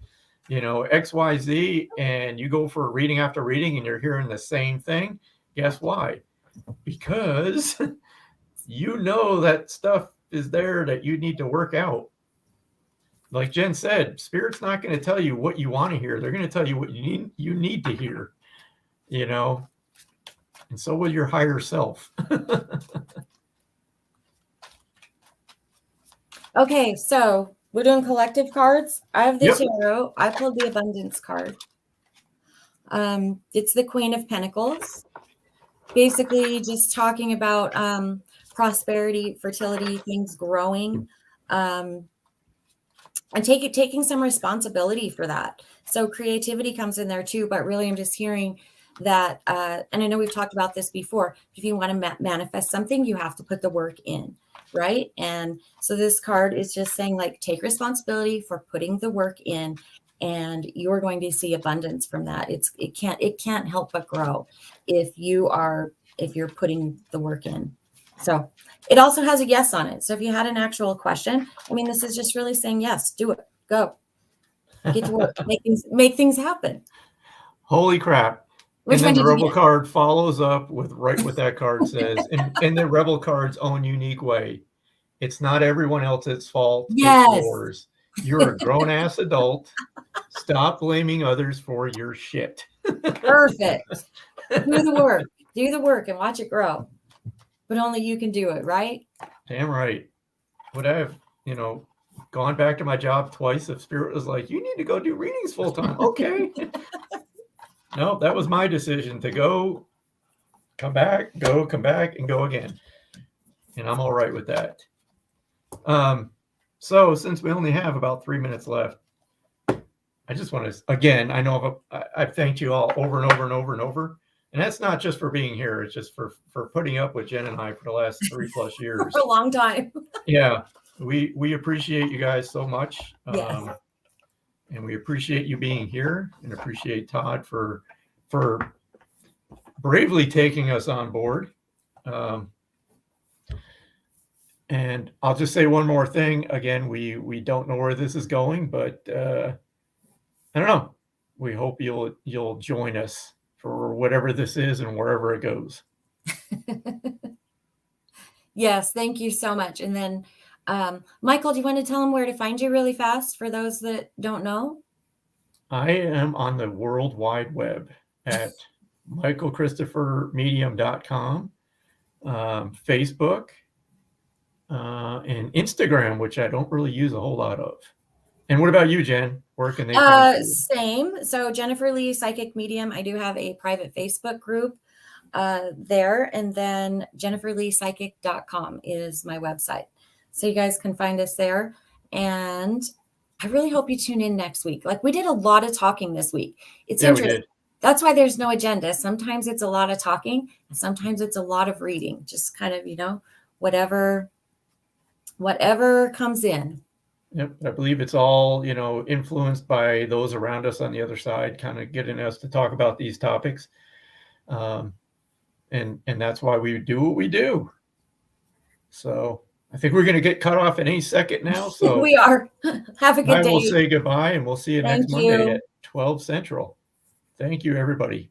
X, Y, Z, and you go for reading after reading and you're hearing the same thing, guess why? Because you know that stuff is there that you need to work out. Like Jen said, Spirit's not going to tell you what you want to hear. They're going to tell you what you need to hear, you know, and so will your higher self. Okay, so we're doing collective cards. I have the Yep. tarot. I pulled the abundance card. It's the Queen of Pentacles. Basically, just talking about prosperity, fertility, things growing, and taking some responsibility for that. So creativity comes in there too. But really, I'm just hearing that, and I know we've talked about this before. If you want to manifest something, you have to put the work in, right? And so this card is just saying, like, take responsibility for putting the work in, and you're going to see abundance from that. It can't help but grow if you're putting the work in. So it also has a yes on it. So if you had an actual question, I mean, this is just really saying yes, do it, go, get to work, make things happen. Holy crap. Which and one then did the you Rebel get? card follows up with right what that card says in the Rebel card's own unique way. It's not everyone else's fault. Yes. It's yours. You're a grown-ass adult. Stop blaming others for your shit. Perfect. Do the work. Do the work and watch it grow. But only you can do it, right? Damn right. Would I have, gone back to my job twice if Spirit was like, you need to go do readings full time? Okay. No, that was my decision to go, come back, and go again. And I'm all right with that. So since we only have about 3 minutes left, I just want to, again, I know I've thanked you all over and over and over and over. And that's not just for being here. It's just for putting up with Jen and I for the last 3+ years. For a long time. Yeah. We appreciate you guys so much. Yes. And we appreciate you being here, and appreciate Todd for bravely taking us on board. And I'll just say one more thing. Again, we don't know where this is going, but I don't know. We hope you'll join us for whatever this is and wherever it goes. Yes, thank you so much. And then, Michael, do you want to tell them where to find you really fast for those that don't know? I am on the World Wide Web at michaelchristophermedium.com, Facebook, and Instagram, which I don't really use a whole lot of. And what about you, Jen? Where can they find you? Same. So Jennifer Lee, Psychic Medium. I do have a private Facebook group there. And then jenniferleepsychic.com is my website. So you guys can find us there. And I really hope you tune in next week. Like, we did a lot of talking this week. It's interesting. We did. That's why there's no agenda. Sometimes it's a lot of talking, and sometimes it's a lot of reading. Just kind of, whatever comes in. Yep. I believe it's all, influenced by those around us on the other side, kind of getting us to talk about these topics. And that's why we do what we do. So I think we're going to get cut off in any second now. So we are. Have a good day. I will say goodbye, and we'll see you next Monday at 12 Central. Thank you, everybody.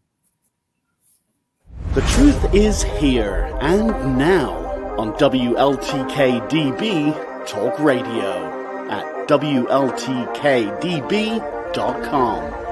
The truth is here and now on WLTK-DB Talk Radio at WLTK-DB.com.